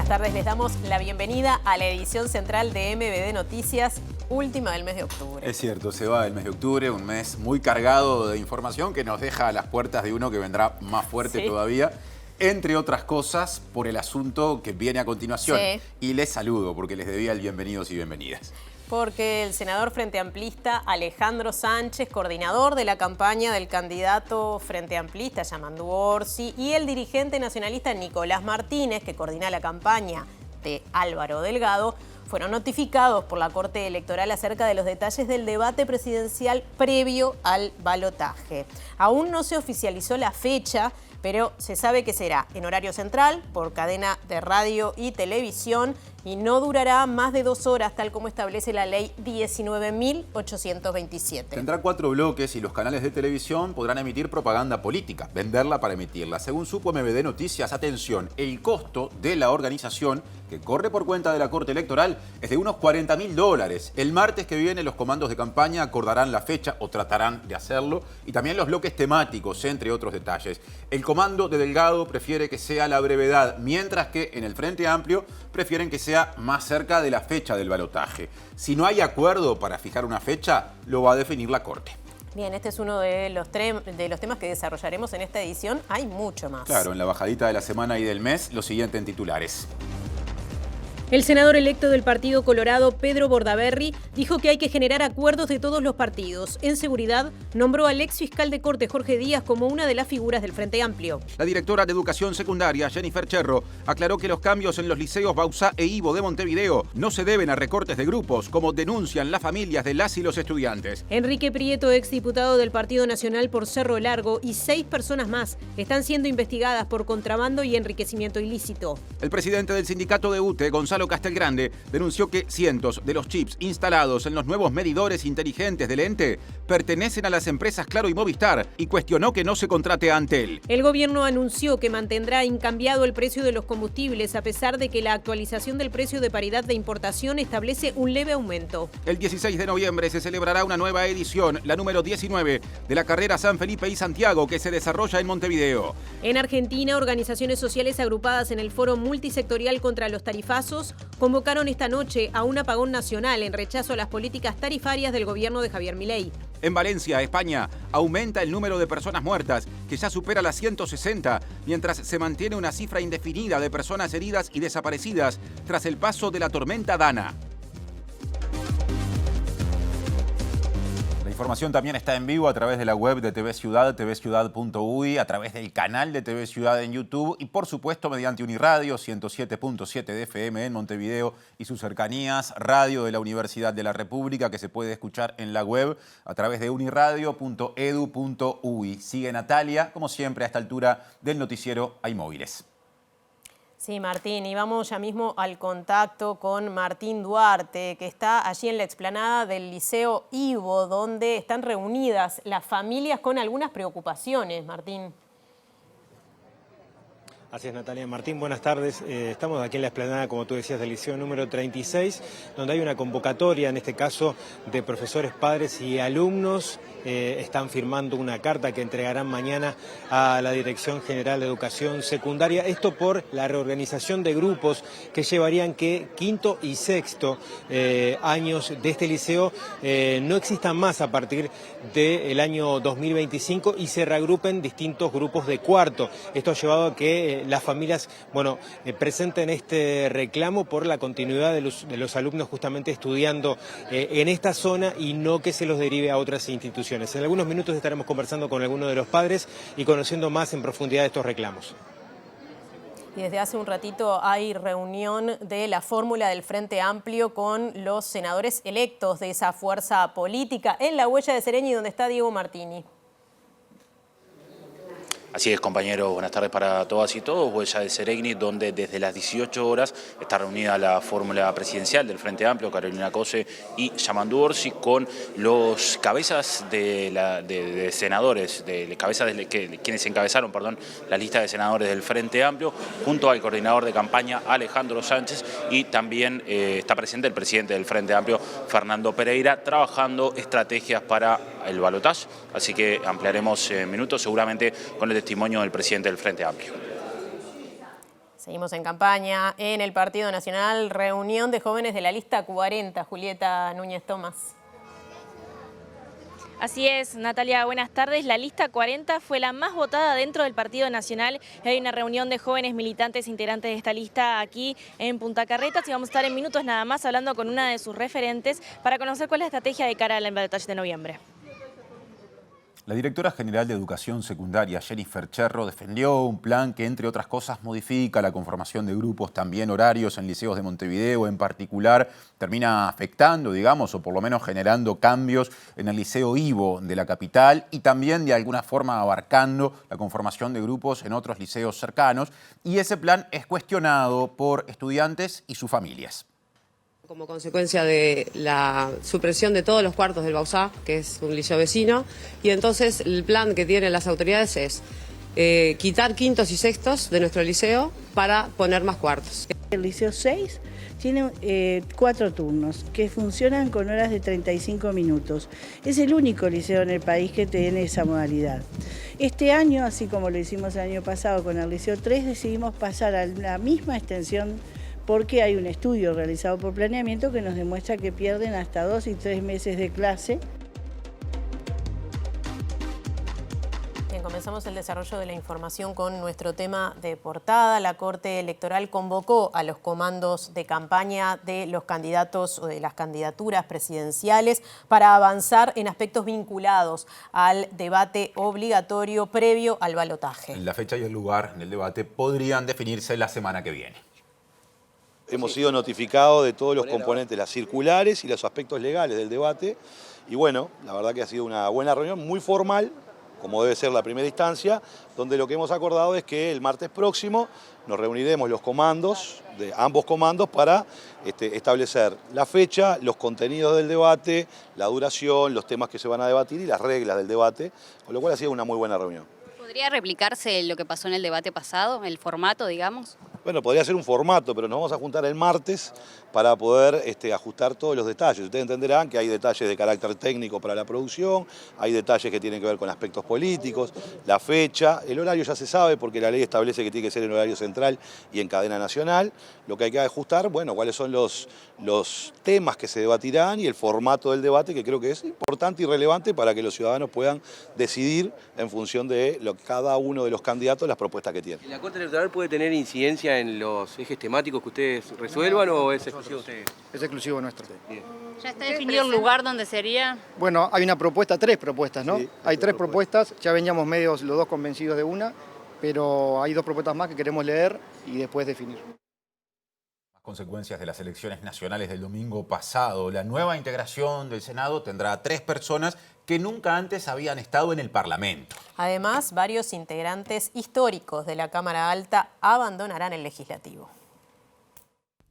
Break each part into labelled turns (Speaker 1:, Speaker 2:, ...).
Speaker 1: buenas tardes. Les damos la bienvenida a la edición central de MBD Noticias, última del mes de octubre.
Speaker 2: Es cierto, se va el mes de octubre, un mes muy cargado de información que nos deja a las puertas de uno que vendrá más fuerte todavía. Entre otras cosas, por el asunto que viene a continuación.
Speaker 1: Sí.
Speaker 2: Y les saludo porque les debía el bienvenidos y bienvenidas.
Speaker 1: Porque el senador Frente Amplista Alejandro Sánchez, coordinador de la campaña del candidato Frente Amplista Yamandu Orsi, y el dirigente nacionalista Nicolás Martínez, que coordina la campaña de Álvaro Delgado, fueron notificados por la Corte Electoral acerca de los detalles del debate presidencial previo al balotaje. Aún no se oficializó la fecha, pero se sabe que será en horario central, por cadena de radio y televisión, y no durará más de 2 horas, tal como establece la ley 19.827.
Speaker 2: Tendrá 4 bloques y los canales de televisión podrán emitir propaganda política, venderla para emitirla. Según supo MBD Noticias, atención, el costo de la organización, que corre por cuenta de la Corte Electoral, es de unos $40.000. El martes que viene los comandos de campaña acordarán la fecha, o tratarán de hacerlo, y también los bloques temáticos, entre otros detalles. El comando de Delgado prefiere que sea la brevedad, mientras que en el Frente Amplio prefieren que sea más cerca de la fecha del balotaje. Si no hay acuerdo para fijar una fecha, lo va a definir la Corte.
Speaker 1: Bien, este es uno de los temas que desarrollaremos en esta edición. Hay mucho más.
Speaker 2: Claro, en la bajadita de la semana y del mes, lo siguiente en titulares.
Speaker 1: El senador electo del Partido Colorado, Pedro Bordaberry, dijo que hay que generar acuerdos de todos los partidos. En seguridad, nombró al ex fiscal de Corte, Jorge Díaz, como una de las figuras del Frente Amplio.
Speaker 3: La directora de Educación Secundaria, Jennifer Cherro, aclaró que los cambios en los liceos Bauzá e Ivo de Montevideo no se deben a recortes de grupos, como denuncian las familias de las y los estudiantes.
Speaker 1: Enrique Prieto, exdiputado del Partido Nacional por Cerro Largo, y 6 personas más están siendo investigadas por contrabando y enriquecimiento ilícito.
Speaker 3: El presidente del sindicato de UTE, Gonzalo Castelgrande, denunció que cientos de los chips instalados en los nuevos medidores inteligentes del ente pertenecen a las empresas Claro y Movistar y cuestionó que no se contrate a Antel.
Speaker 1: El gobierno anunció que mantendrá incambiado el precio de los combustibles a pesar de que la actualización del precio de paridad de importación establece un leve aumento.
Speaker 3: El 16 de noviembre se celebrará una nueva edición, la número 19, de la carrera San Felipe y Santiago, que se desarrolla en Montevideo.
Speaker 1: En Argentina, organizaciones sociales agrupadas en el Foro Multisectorial contra los Tarifazos convocaron esta noche a un apagón nacional en rechazo a las políticas tarifarias del gobierno de Javier Milei.
Speaker 3: En Valencia, España, aumenta el número de personas muertas, que ya supera las 160, mientras se mantiene una cifra indefinida de personas heridas y desaparecidas tras el paso de la tormenta Dana.
Speaker 2: La información también está en vivo a través de la web de TV Ciudad, tvciudad.uy, a través del canal de TV Ciudad en YouTube y, por supuesto, mediante Uniradio 107.7 de FM en Montevideo y sus cercanías, radio de la Universidad de la República, que se puede escuchar en la web a través de uniradio.edu.uy. Sigue Natalia, como siempre, a esta altura del noticiero hay móviles.
Speaker 1: Sí, Martín, y vamos ya mismo al contacto con Martín Duarte, que está allí en la explanada del Liceo Ivo, donde están reunidas las familias con algunas preocupaciones, Martín.
Speaker 4: Así es, Natalia. Martín, buenas tardes. Estamos aquí en la explanada, como tú decías, del Liceo número 36, donde hay una convocatoria, en este caso, de profesores, padres y alumnos. Están firmando una carta que entregarán mañana a la Dirección General de Educación Secundaria. Esto por la reorganización de grupos que llevarían que quinto y sexto años de este liceo no existan más a partir del año 2025 y se reagrupen distintos grupos de cuarto. Esto ha llevado a que las familias, presenten este reclamo por la continuidad de los alumnos justamente estudiando en esta zona y no que se los derive a otras instituciones. En algunos minutos estaremos conversando con algunos de los padres y conociendo más en profundidad estos reclamos.
Speaker 1: Y desde hace un ratito hay reunión de la fórmula del Frente Amplio con los senadores electos de esa fuerza política en la Huella de Seregni, donde está Diego Martini.
Speaker 5: Así es, compañero, buenas tardes para todas y todos. Huella de Seregni, donde desde las 18 horas está reunida la fórmula presidencial del Frente Amplio, Carolina Cose y Yamandu Orsi, con los cabezas de senadores, quienes encabezaron, la lista de senadores del Frente Amplio, junto al coordinador de campaña, Alejandro Sánchez, y también está presente el presidente del Frente Amplio, Fernando Pereira, trabajando estrategias para el balotaje. Así que ampliaremos minutos seguramente con el testimonio del presidente del Frente Amplio.
Speaker 1: Seguimos en campaña en el Partido Nacional, reunión de jóvenes de la lista 40. Julieta Núñez Tomás.
Speaker 6: Así es, Natalia, buenas tardes. La lista 40 fue la más votada dentro del Partido Nacional. Hay una reunión de jóvenes militantes integrantes de esta lista aquí en Punta Carretas y vamos a estar en minutos nada más hablando con una de sus referentes para conocer cuál es la estrategia de cara al balotaje de noviembre.
Speaker 2: La directora general de Educación Secundaria, Jennifer Cherro, defendió un plan que, entre otras cosas, modifica la conformación de grupos, también horarios en liceos de Montevideo en particular, termina afectando, digamos, o por lo menos generando cambios en el Liceo Ivo de la capital y también de alguna forma abarcando la conformación de grupos en otros liceos cercanos. Y ese plan es cuestionado por estudiantes y sus familias.
Speaker 7: Como consecuencia de la supresión de todos los cuartos del Bauzá, que es un liceo vecino, y entonces el plan que tienen las autoridades es quitar quintos y sextos de nuestro liceo para poner más cuartos.
Speaker 8: El liceo 6 tiene 4 turnos que funcionan con horas de 35 minutos. Es el único liceo en el país que tiene esa modalidad. Este año, así como lo hicimos el año pasado con el liceo 3, decidimos pasar a la misma extensión porque hay un estudio realizado por planeamiento que nos demuestra que pierden hasta 2 y 3 meses de clase.
Speaker 1: Bien, comenzamos el desarrollo de la información con nuestro tema de portada. La Corte Electoral convocó a los comandos de campaña de los candidatos o de las candidaturas presidenciales para avanzar en aspectos vinculados al debate obligatorio previo al balotaje.
Speaker 2: La fecha y el lugar del debate podrían definirse la semana que viene.
Speaker 9: Hemos sido notificados de todos los componentes, las circulares y los aspectos legales del debate. Y bueno, la verdad que ha sido una buena reunión, muy formal, como debe ser la primera instancia, donde lo que hemos acordado es que el martes próximo nos reuniremos los comandos, de ambos comandos, para establecer la fecha, los contenidos del debate, la duración, los temas que se van a debatir y las reglas del debate, con lo cual ha sido una muy buena reunión.
Speaker 10: ¿Podría replicarse lo que pasó en el debate pasado, el formato, digamos?
Speaker 9: Bueno, podría ser un formato, pero nos vamos a juntar el martes para poder ajustar todos los detalles. Ustedes entenderán que hay detalles de carácter técnico para la producción, hay detalles que tienen que ver con aspectos políticos, la fecha, el horario ya se sabe porque la ley establece que tiene que ser en horario central y en cadena nacional. Lo que hay que ajustar, bueno, cuáles son los temas que se debatirán y el formato del debate, que creo que es importante y relevante para que los ciudadanos puedan decidir en función de cada uno de los candidatos las propuestas que tienen.
Speaker 11: ¿La Corte Electoral puede tener incidencia en los ejes temáticos que ustedes resuelvan o es exclusivo de ustedes?
Speaker 12: Es exclusivo nuestro.
Speaker 11: Bien.
Speaker 10: ¿Ya está definido el lugar donde sería?
Speaker 12: Bueno, hay una propuesta, 3 propuestas, ¿no? Sí, hay 3 propuestas, ya veníamos medios los 2 convencidos de una, pero hay 2 propuestas más que queremos leer y después definir.
Speaker 2: Consecuencias de las elecciones nacionales del domingo pasado. La nueva integración del Senado tendrá 3 personas que nunca antes habían estado en el Parlamento.
Speaker 1: Además, varios integrantes históricos de la Cámara Alta abandonarán el Legislativo.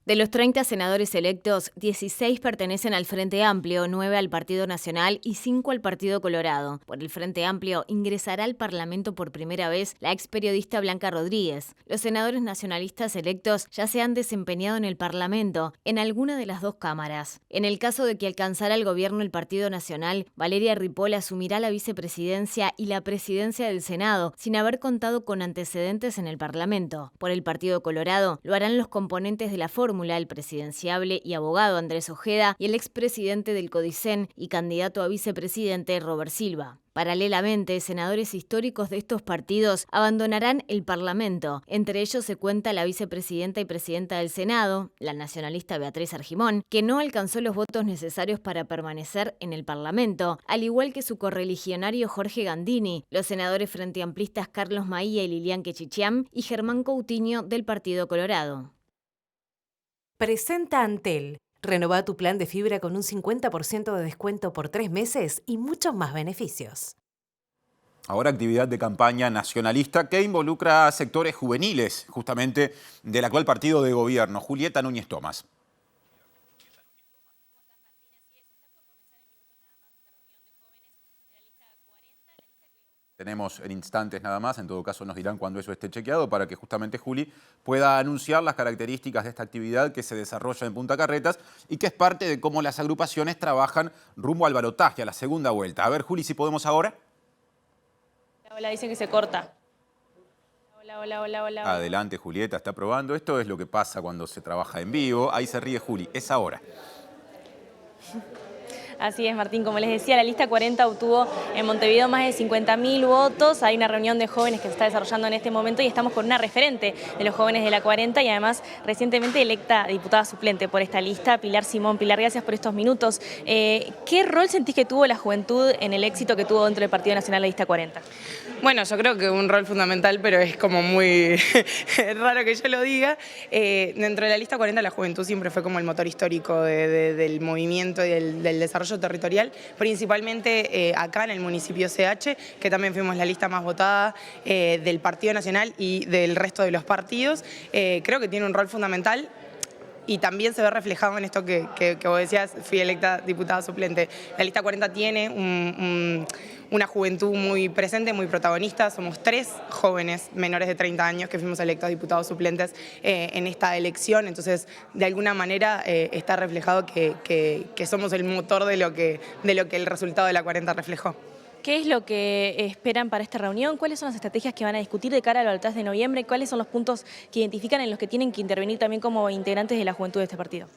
Speaker 6: De los 30 senadores electos, 16 pertenecen al Frente Amplio, 9 al Partido Nacional y 5 al Partido Colorado. Por el Frente Amplio ingresará al Parlamento por primera vez la ex periodista Blanca Rodríguez. Los senadores nacionalistas electos ya se han desempeñado en el Parlamento, en alguna de las 2 cámaras. En el caso de que alcanzara el gobierno el Partido Nacional, Valeria Ripoll asumirá la vicepresidencia y la presidencia del Senado, sin haber contado con antecedentes en el Parlamento. Por el Partido Colorado lo harán los componentes de la fórmula, el presidenciable y abogado Andrés Ojeda y el expresidente del CODICEN y candidato a vicepresidente Robert Silva. Paralelamente, senadores históricos de estos partidos abandonarán el Parlamento. Entre ellos se cuenta la vicepresidenta y presidenta del Senado, la nacionalista Beatriz Argimón, que no alcanzó los votos necesarios para permanecer en el Parlamento, al igual que su correligionario Jorge Gandini, los senadores frente-amplistas Carlos Maía y Lilian Quechichiam y Germán Coutinho del Partido Colorado.
Speaker 13: Presenta Antel. Renova tu plan de fibra con un 50% de descuento por 3 meses y muchos más beneficios.
Speaker 2: Ahora actividad de campaña nacionalista que involucra a sectores juveniles, justamente del actual partido de gobierno. Julieta Núñez Tomás. Tenemos en instantes nada más, en todo caso nos dirán cuando eso esté chequeado para que justamente Juli pueda anunciar las características de esta actividad que se desarrolla en Punta Carretas y que es parte de cómo las agrupaciones trabajan rumbo al balotaje, a la segunda vuelta. A ver, Juli, si podemos ahora.
Speaker 6: Hola, dice que se corta.
Speaker 14: Hola.
Speaker 2: Adelante, Julieta, está probando. Esto es lo que pasa cuando se trabaja en vivo. Ahí se ríe Juli, es ahora.
Speaker 14: Así es, Martín. Como les decía, la lista 40 obtuvo en Montevideo más de 50.000 votos. Hay una reunión de jóvenes que se está desarrollando en este momento y estamos con una referente de los jóvenes de la 40 y además recientemente electa diputada suplente por esta lista, Pilar Simón. Pilar, gracias por estos minutos. ¿Qué rol sentís que tuvo la juventud en el éxito que tuvo dentro del Partido Nacional la lista 40?
Speaker 15: Bueno, yo creo que un rol fundamental, pero es como muy raro que yo lo diga. Dentro de la lista 40 la juventud siempre fue como el motor histórico del movimiento y del desarrollo territorial, principalmente acá en el municipio CH, que también fuimos la lista más votada del Partido Nacional y del resto de los partidos. Creo que tiene un rol fundamental. Y también se ve reflejado en esto que vos decías, fui electa diputada suplente. La lista 40 tiene una juventud muy presente, muy protagonista. Somos 3 jóvenes menores de 30 años que fuimos electos diputados suplentes en esta elección. Entonces, de alguna manera está reflejado que somos el motor de lo que el resultado de la 40 reflejó.
Speaker 14: ¿Qué es lo que esperan para esta reunión? ¿Cuáles son las estrategias que van a discutir de cara a los 3 de noviembre? ¿Cuáles son los puntos que identifican en los que tienen que intervenir también como integrantes de la juventud de este partido?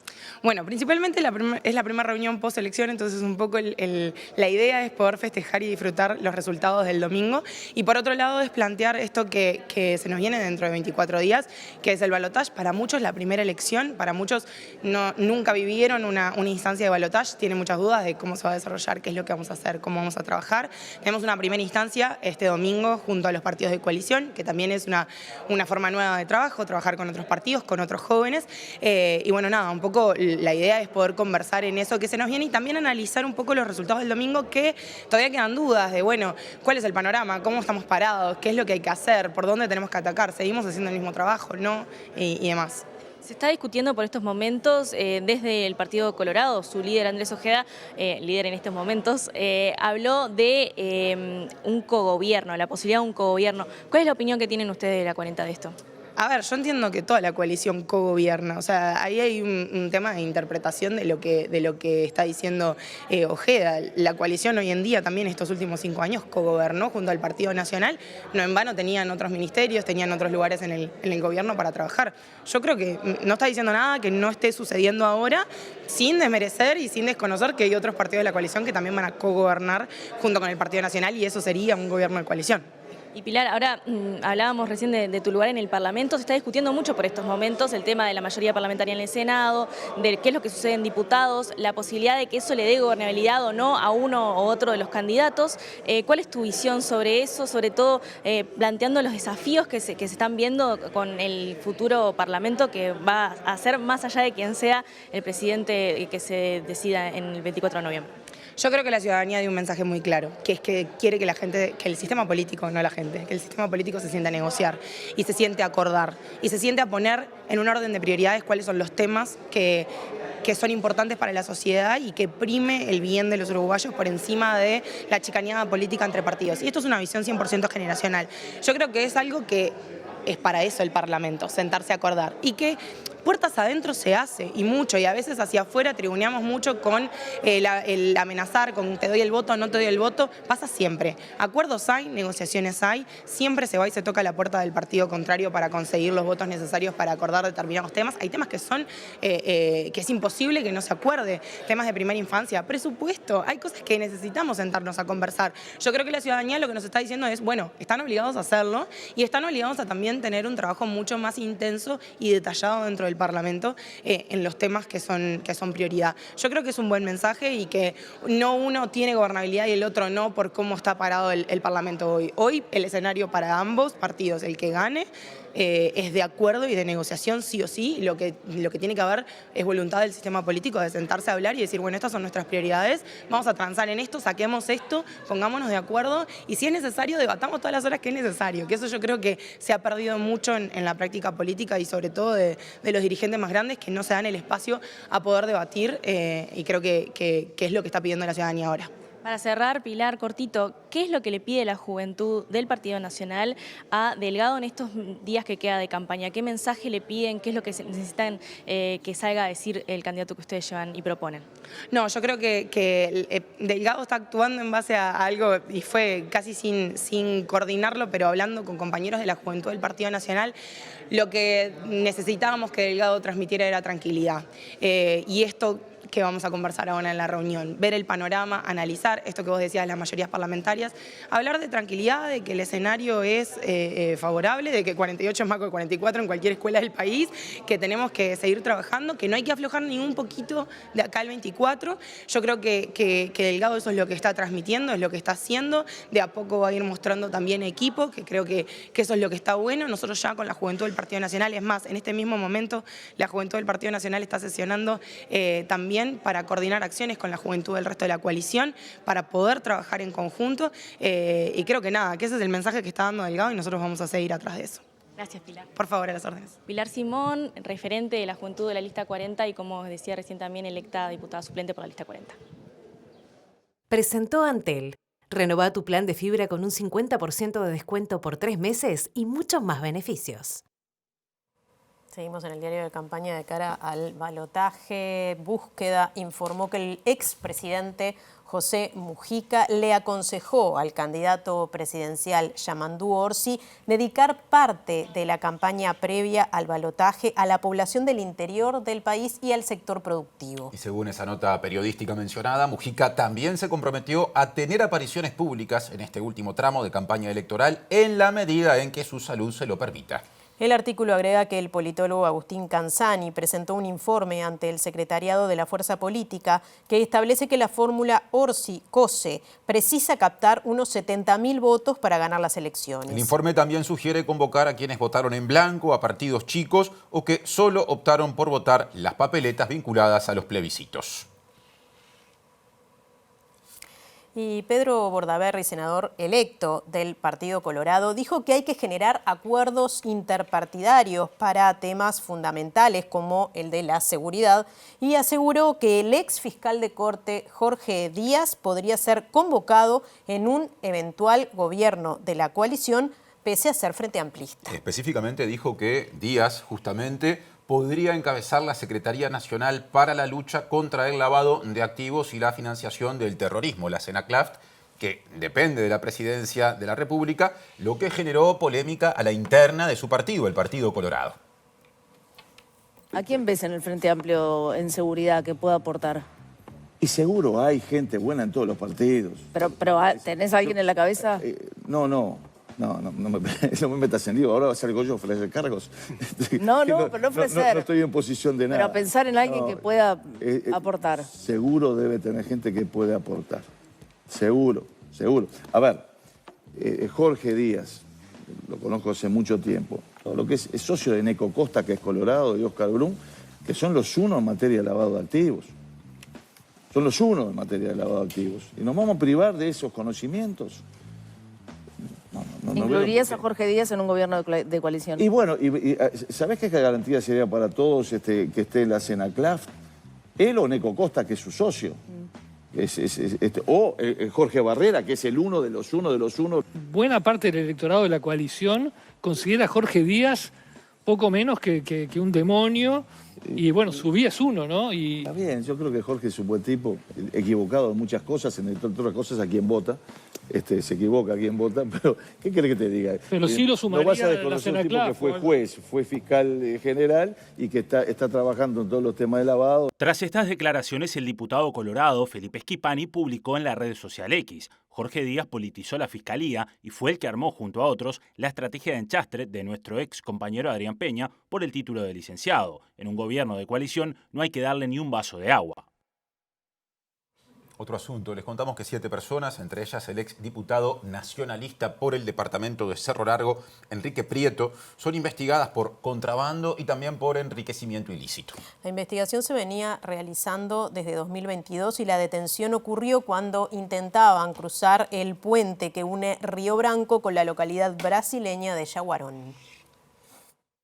Speaker 15: Bueno, principalmente es la primera reunión post-elección, entonces un poco la idea es poder festejar y disfrutar los resultados del domingo. Y por otro lado es plantear esto que se nos viene dentro de 24 días, que es el balotaje. Para muchos la primera elección, para muchos nunca vivieron una instancia de balotaje, tienen muchas dudas de cómo se va a desarrollar, qué es lo que vamos a hacer, cómo vamos a trabajar. Tenemos una primera instancia este domingo junto a los partidos de coalición, que también es una forma nueva de trabajo, trabajar con otros partidos, con otros jóvenes. Y bueno, nada, un poco la idea es poder conversar en eso que se nos viene y también analizar un poco los resultados del domingo, que todavía quedan dudas de, bueno, cuál es el panorama, cómo estamos parados, qué es lo que hay que hacer, por dónde tenemos que atacar, seguimos haciendo el mismo trabajo, ¿no? Y demás.
Speaker 14: Se está discutiendo por estos momentos desde el Partido Colorado. Su líder, Andrés Ojeda, líder en estos momentos, habló de un cogobierno, la posibilidad de un cogobierno. ¿Cuál es la opinión que tienen ustedes de la 40 de esto?
Speaker 15: A ver, yo entiendo que toda la coalición cogobierna, o sea, ahí hay un tema de interpretación de lo que está diciendo Ojeda. La coalición hoy en día también estos últimos 5 años cogobernó junto al Partido Nacional, no en vano tenían otros ministerios, tenían otros lugares en el gobierno para trabajar. Yo creo que no está diciendo nada que no esté sucediendo ahora, sin desmerecer y sin desconocer que hay otros partidos de la coalición que también van a cogobernar junto con el Partido Nacional y eso sería un gobierno de coalición.
Speaker 14: Y Pilar, ahora hablábamos recién de tu lugar en el Parlamento, se está discutiendo mucho por estos momentos el tema de la mayoría parlamentaria en el Senado, de qué es lo que sucede en diputados, la posibilidad de que eso le dé gobernabilidad o no a uno u otro de los candidatos. ¿Cuál es tu visión sobre eso, sobre todo planteando los desafíos que se están viendo con el futuro Parlamento que va a ser más allá de quien sea el presidente que se decida en el 24 de noviembre?
Speaker 15: Yo creo que la ciudadanía dio un mensaje muy claro, que es que quiere que el sistema político, no la gente, que el sistema político se sienta a negociar y se siente a acordar y se siente a poner en un orden de prioridades cuáles son los temas que son importantes para la sociedad y que prime el bien de los uruguayos por encima de la chicaneada política entre partidos. Y esto es una visión 100% generacional. Yo creo que es algo que es para eso el Parlamento, sentarse a acordar. Y que puertas adentro se hace, y mucho, y a veces hacia afuera tribuneamos mucho con el amenazar, con te doy el voto, no te doy el voto, pasa siempre. Acuerdos hay, negociaciones hay, siempre se va y se toca la puerta del partido contrario para conseguir los votos necesarios para acordar determinados temas. Hay temas que son, que es imposible que no se acuerde, temas de primera infancia, presupuesto, hay cosas que necesitamos sentarnos a conversar. Yo creo que la ciudadanía lo que nos está diciendo es, bueno, están obligados a hacerlo y están obligados a también tener un trabajo mucho más intenso y detallado dentro del Parlamento en los temas que son prioridad. Yo creo que es un buen mensaje y que no uno tiene gobernabilidad y el otro no por cómo está parado el Parlamento hoy. Hoy el escenario para ambos partidos, el que gane, es de acuerdo y de negociación sí o sí. Lo que tiene que haber es voluntad del sistema político de sentarse a hablar y decir, bueno, estas son nuestras prioridades, vamos a transar en esto, saquemos esto, pongámonos de acuerdo y si es necesario debatamos todas las horas que es necesario, que eso yo creo que se ha perdido mucho en la práctica política y sobre todo de los dirigentes más grandes que no se dan el espacio a poder debatir y creo que es lo que está pidiendo la ciudadanía ahora.
Speaker 14: Para cerrar, Pilar, cortito, ¿qué es lo que le pide la juventud del Partido Nacional a Delgado en estos días que queda de campaña? ¿Qué mensaje le piden? ¿Qué es lo que necesitan que salga a decir el candidato que ustedes llevan y proponen?
Speaker 15: No, yo creo que Delgado está actuando en base a algo, y fue casi sin coordinarlo, pero hablando con compañeros de la juventud del Partido Nacional, lo que necesitábamos que Delgado transmitiera era tranquilidad. Y esto que vamos a conversar ahora en la reunión, ver el panorama, analizar esto que vos decías, las mayorías parlamentarias, hablar de tranquilidad, de que el escenario es favorable, de que 48 es más que 44 en cualquier escuela del país, que tenemos que seguir trabajando, que no hay que aflojar ni un poquito de acá al 24. Yo creo que Delgado eso es lo que está transmitiendo, es lo que está haciendo, de a poco va a ir mostrando también equipo, que creo que eso es lo que está bueno. Nosotros ya con la juventud del Partido Nacional, es más, en este mismo momento la juventud del Partido Nacional está sesionando también para coordinar acciones con la juventud del resto de la coalición, para poder trabajar en conjunto, y creo que nada, que ese es el mensaje que está dando Delgado y nosotros vamos a seguir atrás de eso.
Speaker 14: Gracias, Pilar.
Speaker 15: Por favor, a las órdenes.
Speaker 14: Pilar Simón, referente de la juventud de la lista 40 y, como decía recién, también electa diputada suplente por la lista 40.
Speaker 13: Presentó Antel. Renová tu plan de fibra con un 50% de descuento por 3 meses y muchos más beneficios.
Speaker 1: Seguimos en el diario de campaña de cara al balotaje. Búsqueda informó que el expresidente José Mujica le aconsejó al candidato presidencial Yamandú Orsi dedicar parte de la campaña previa al balotaje a la población del interior del país y al sector productivo.
Speaker 2: Y según esa nota periodística mencionada, Mujica también se comprometió a tener apariciones públicas en este último tramo de campaña electoral en la medida en que su salud se lo permita.
Speaker 1: El artículo agrega que el politólogo Agustín Canzani presentó un informe ante el Secretariado de la Fuerza Política que establece que la fórmula Orsi-Cose precisa captar unos 70.000 votos para ganar las elecciones.
Speaker 2: El informe también sugiere convocar a quienes votaron en blanco, a partidos chicos o que solo optaron por votar las papeletas vinculadas a los plebiscitos.
Speaker 1: Y Pedro Bordaberry, senador electo del Partido Colorado, dijo que hay que generar acuerdos interpartidarios para temas fundamentales como el de la seguridad y aseguró que el ex fiscal de Corte, Jorge Díaz, podría ser convocado en un eventual gobierno de la coalición pese a ser frente amplista.
Speaker 2: Específicamente dijo que Díaz, justamente, podría encabezar la Secretaría Nacional para la Lucha contra el Lavado de Activos y la Financiación del Terrorismo, la CENACLAFT, que depende de la Presidencia de la República, lo que generó polémica a la interna de su partido, el Partido Colorado.
Speaker 16: ¿A quién ves en el Frente Amplio en seguridad que pueda aportar?
Speaker 17: Y seguro hay gente buena en todos los partidos.
Speaker 16: Pero ¿tenés a alguien en la cabeza?
Speaker 17: No me metas en lío. Ahora salgo yo a ofrecer cargos.
Speaker 16: No, pero no ofrecer.
Speaker 17: No estoy en posición de nada.
Speaker 16: Pero pensar en alguien que pueda aportar.
Speaker 17: Seguro debe tener gente que puede aportar. Seguro. A ver, Jorge Díaz, lo conozco hace mucho tiempo. Todo lo que es socio de Neco Costa, que es Colorado, y Oscar Brum, que son los unos en materia de lavado de activos. Son los unos en materia de lavado de activos. ¿Y nos vamos a privar de esos conocimientos?
Speaker 16: ¿Incluirías a Jorge Díaz en un gobierno de coalición?
Speaker 17: Y bueno, ¿sabés qué garantía sería para todos que esté en la CENACLAFT? Él o Neco Costa, que es su socio. O Jorge Barrera, que es el uno de los uno.
Speaker 18: Buena parte del electorado de la coalición considera a Jorge Díaz poco menos que un demonio. Y bueno, su vía es uno, ¿no?
Speaker 17: Está bien, yo creo que Jorge es un buen tipo, equivocado en muchas cosas, en otras cosas a quien vota. Se equivoca a quien vota, pero ¿qué querés que te diga?
Speaker 18: Pero sí lo sumaría.
Speaker 17: No vas a desconocer un tipo que fue juez, fue fiscal general y que está trabajando en todos los temas de lavado.
Speaker 19: Tras estas declaraciones, el diputado colorado Felipe Schipani publicó en la red social X: Jorge Díaz politizó la fiscalía y fue el que armó junto a otros la estrategia de enchastre de nuestro ex compañero Adrián Peña por el título de licenciado. En un gobierno de coalición no hay que darle ni un vaso de agua.
Speaker 2: Otro asunto, les contamos que 7 personas, entre ellas el exdiputado nacionalista por el departamento de Cerro Largo, Enrique Prieto, son investigadas por contrabando y también por enriquecimiento ilícito.
Speaker 1: La investigación se venía realizando desde 2022 y la detención ocurrió cuando intentaban cruzar el puente que une Río Branco con la localidad brasileña de Yaguarón.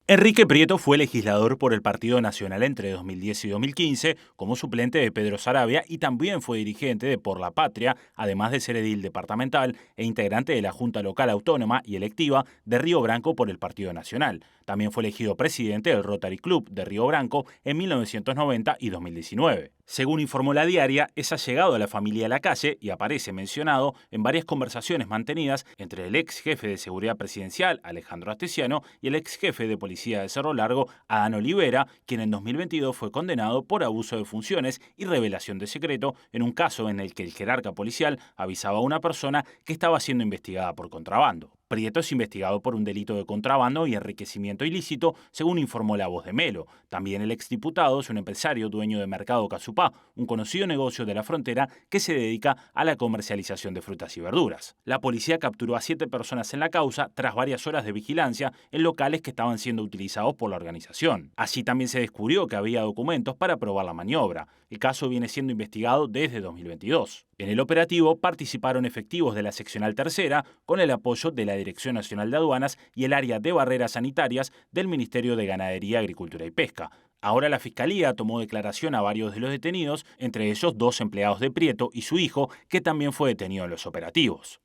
Speaker 19: Enrique Prieto fue legislador por el Partido Nacional entre 2010 y 2015 como suplente de Pedro Saravia y también fue dirigente de Por la Patria, además de ser edil departamental e integrante de la Junta Local Autónoma y Electiva de Río Branco por el Partido Nacional. También fue elegido presidente del Rotary Club de Río Branco en 1990 y 2019. Según informó La Diaria, es allegado a la familia Lacalle y aparece mencionado en varias conversaciones mantenidas entre el ex jefe de seguridad presidencial, Alejandro Astesiano, y el ex jefe de policía de Cerro Largo, Adán Olivera, quien en 2022 fue condenado por abuso de funciones y revelación de secreto en un caso en el que el jerarca policial avisaba a una persona que estaba siendo investigada por contrabando. Prieto es investigado por un delito de contrabando y enriquecimiento ilícito, según informó La Voz de Melo. También el exdiputado es un empresario dueño de Mercado Casupá, un conocido negocio de la frontera que se dedica a la comercialización de frutas y verduras. La policía capturó a 7 personas en la causa tras varias horas de vigilancia en locales que estaban siendo utilizados por la organización. Así también se descubrió que había documentos para aprobar la maniobra. El caso viene siendo investigado desde 2022. En el operativo participaron efectivos de la seccional tercera con el apoyo de la Dirección Nacional de Aduanas y el área de barreras sanitarias del Ministerio de Ganadería, Agricultura y Pesca. Ahora la Fiscalía tomó declaración a varios de los detenidos, entre ellos 2 empleados de Prieto y su hijo, que también fue detenido en los operativos.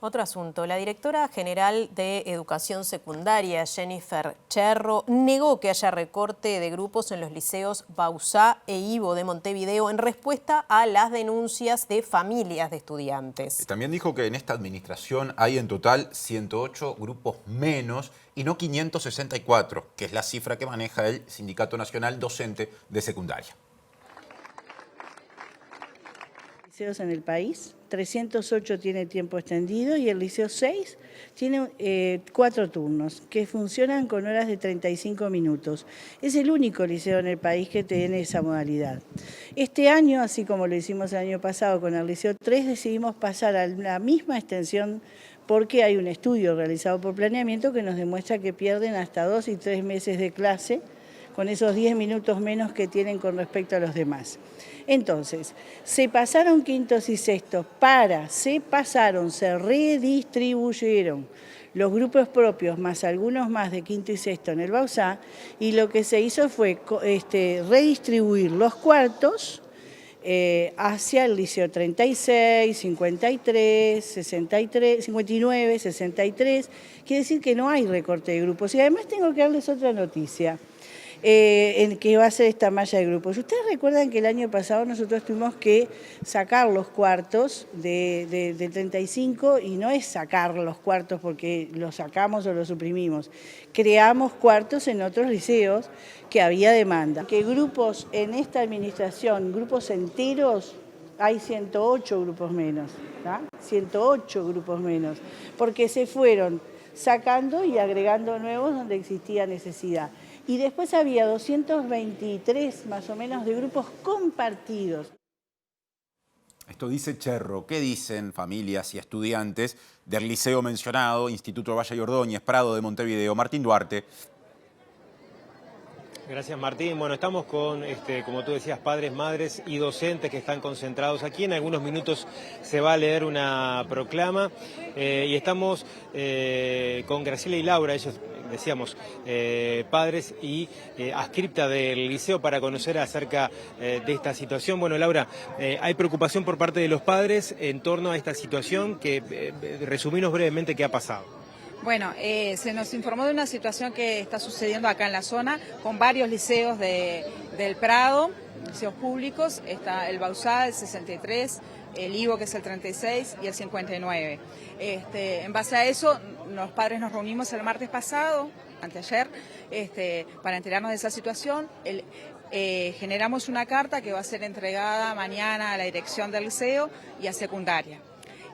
Speaker 1: Otro asunto. La directora general de Educación Secundaria, Jennifer Cherro, negó que haya recorte de grupos en los liceos Bauzá e Ivo de Montevideo en respuesta a las denuncias de familias de estudiantes.
Speaker 2: También dijo que en esta administración hay en total 108 grupos menos y no 564, que es la cifra que maneja el Sindicato Nacional Docente de Secundaria.
Speaker 8: Liceos en el país, 308 tiene tiempo extendido y el liceo 6 tiene 4 turnos que funcionan con horas de 35 minutos. Es el único liceo en el país que tiene esa modalidad. Este año, así como lo hicimos el año pasado con el liceo 3, decidimos pasar a la misma extensión porque hay un estudio realizado por planeamiento que nos demuestra que pierden hasta 2 y 3 meses de clase con esos 10 minutos menos que tienen con respecto a los demás. Entonces, se pasaron quintos y sextos se redistribuyeron los grupos propios más algunos más de quinto y sexto en el Bauzá y lo que se hizo fue redistribuir los cuartos hacia el liceo 36, 53, 63, 59, 63. Quiere decir que no hay recorte de grupos. Y además tengo que darles otra noticia. En que va a ser esta malla de grupos. Ustedes recuerdan que el año pasado nosotros tuvimos que sacar los cuartos de 35 y no es sacar los cuartos porque los sacamos o los suprimimos. Creamos cuartos en otros liceos que había demanda. Que grupos en esta administración, grupos enteros, hay 108 grupos menos, ¿tá? 108 grupos menos, porque se fueron sacando y agregando nuevos donde existía necesidad. Y después había 223 más o menos de grupos compartidos.
Speaker 2: Esto dice Cherro. ¿Qué dicen familias y estudiantes del liceo mencionado, Instituto Valle y Ordóñez, Prado de Montevideo? Martín Duarte.
Speaker 4: Gracias, Martín. Bueno, estamos con, como tú decías, padres, madres y docentes que están concentrados aquí. En algunos minutos se va a leer una proclama y estamos con Graciela y Laura, ellos decíamos, padres y adscripta del liceo para conocer acerca de esta situación. Bueno, Laura, hay preocupación por parte de los padres en torno a esta situación que resumimos brevemente qué ha pasado.
Speaker 20: Bueno, se nos informó de una situación que está sucediendo acá en la zona con varios liceos del Prado, liceos públicos, está el Bauzá, el 63, el Ivo, que es el 36, y el 59. En base a eso, los padres nos reunimos el martes pasado, anteayer, para enterarnos de esa situación. Generamos una carta que va a ser entregada mañana a la dirección del liceo y a secundaria.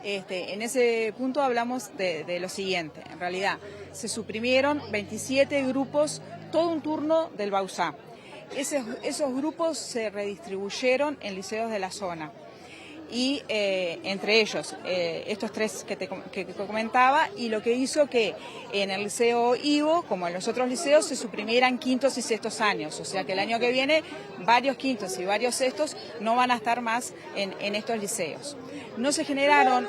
Speaker 20: En ese punto hablamos de lo siguiente. En realidad, se suprimieron 27 grupos, todo un turno del Bauzá. Esos grupos se redistribuyeron en liceos de la zona. Y entre ellos, estos 3 que comentaba, y lo que hizo que en el liceo Ivo, como en los otros liceos, se suprimieran quintos y sextos años. O sea que el año que viene, varios quintos y varios sextos no van a estar más en estos liceos. no se generaron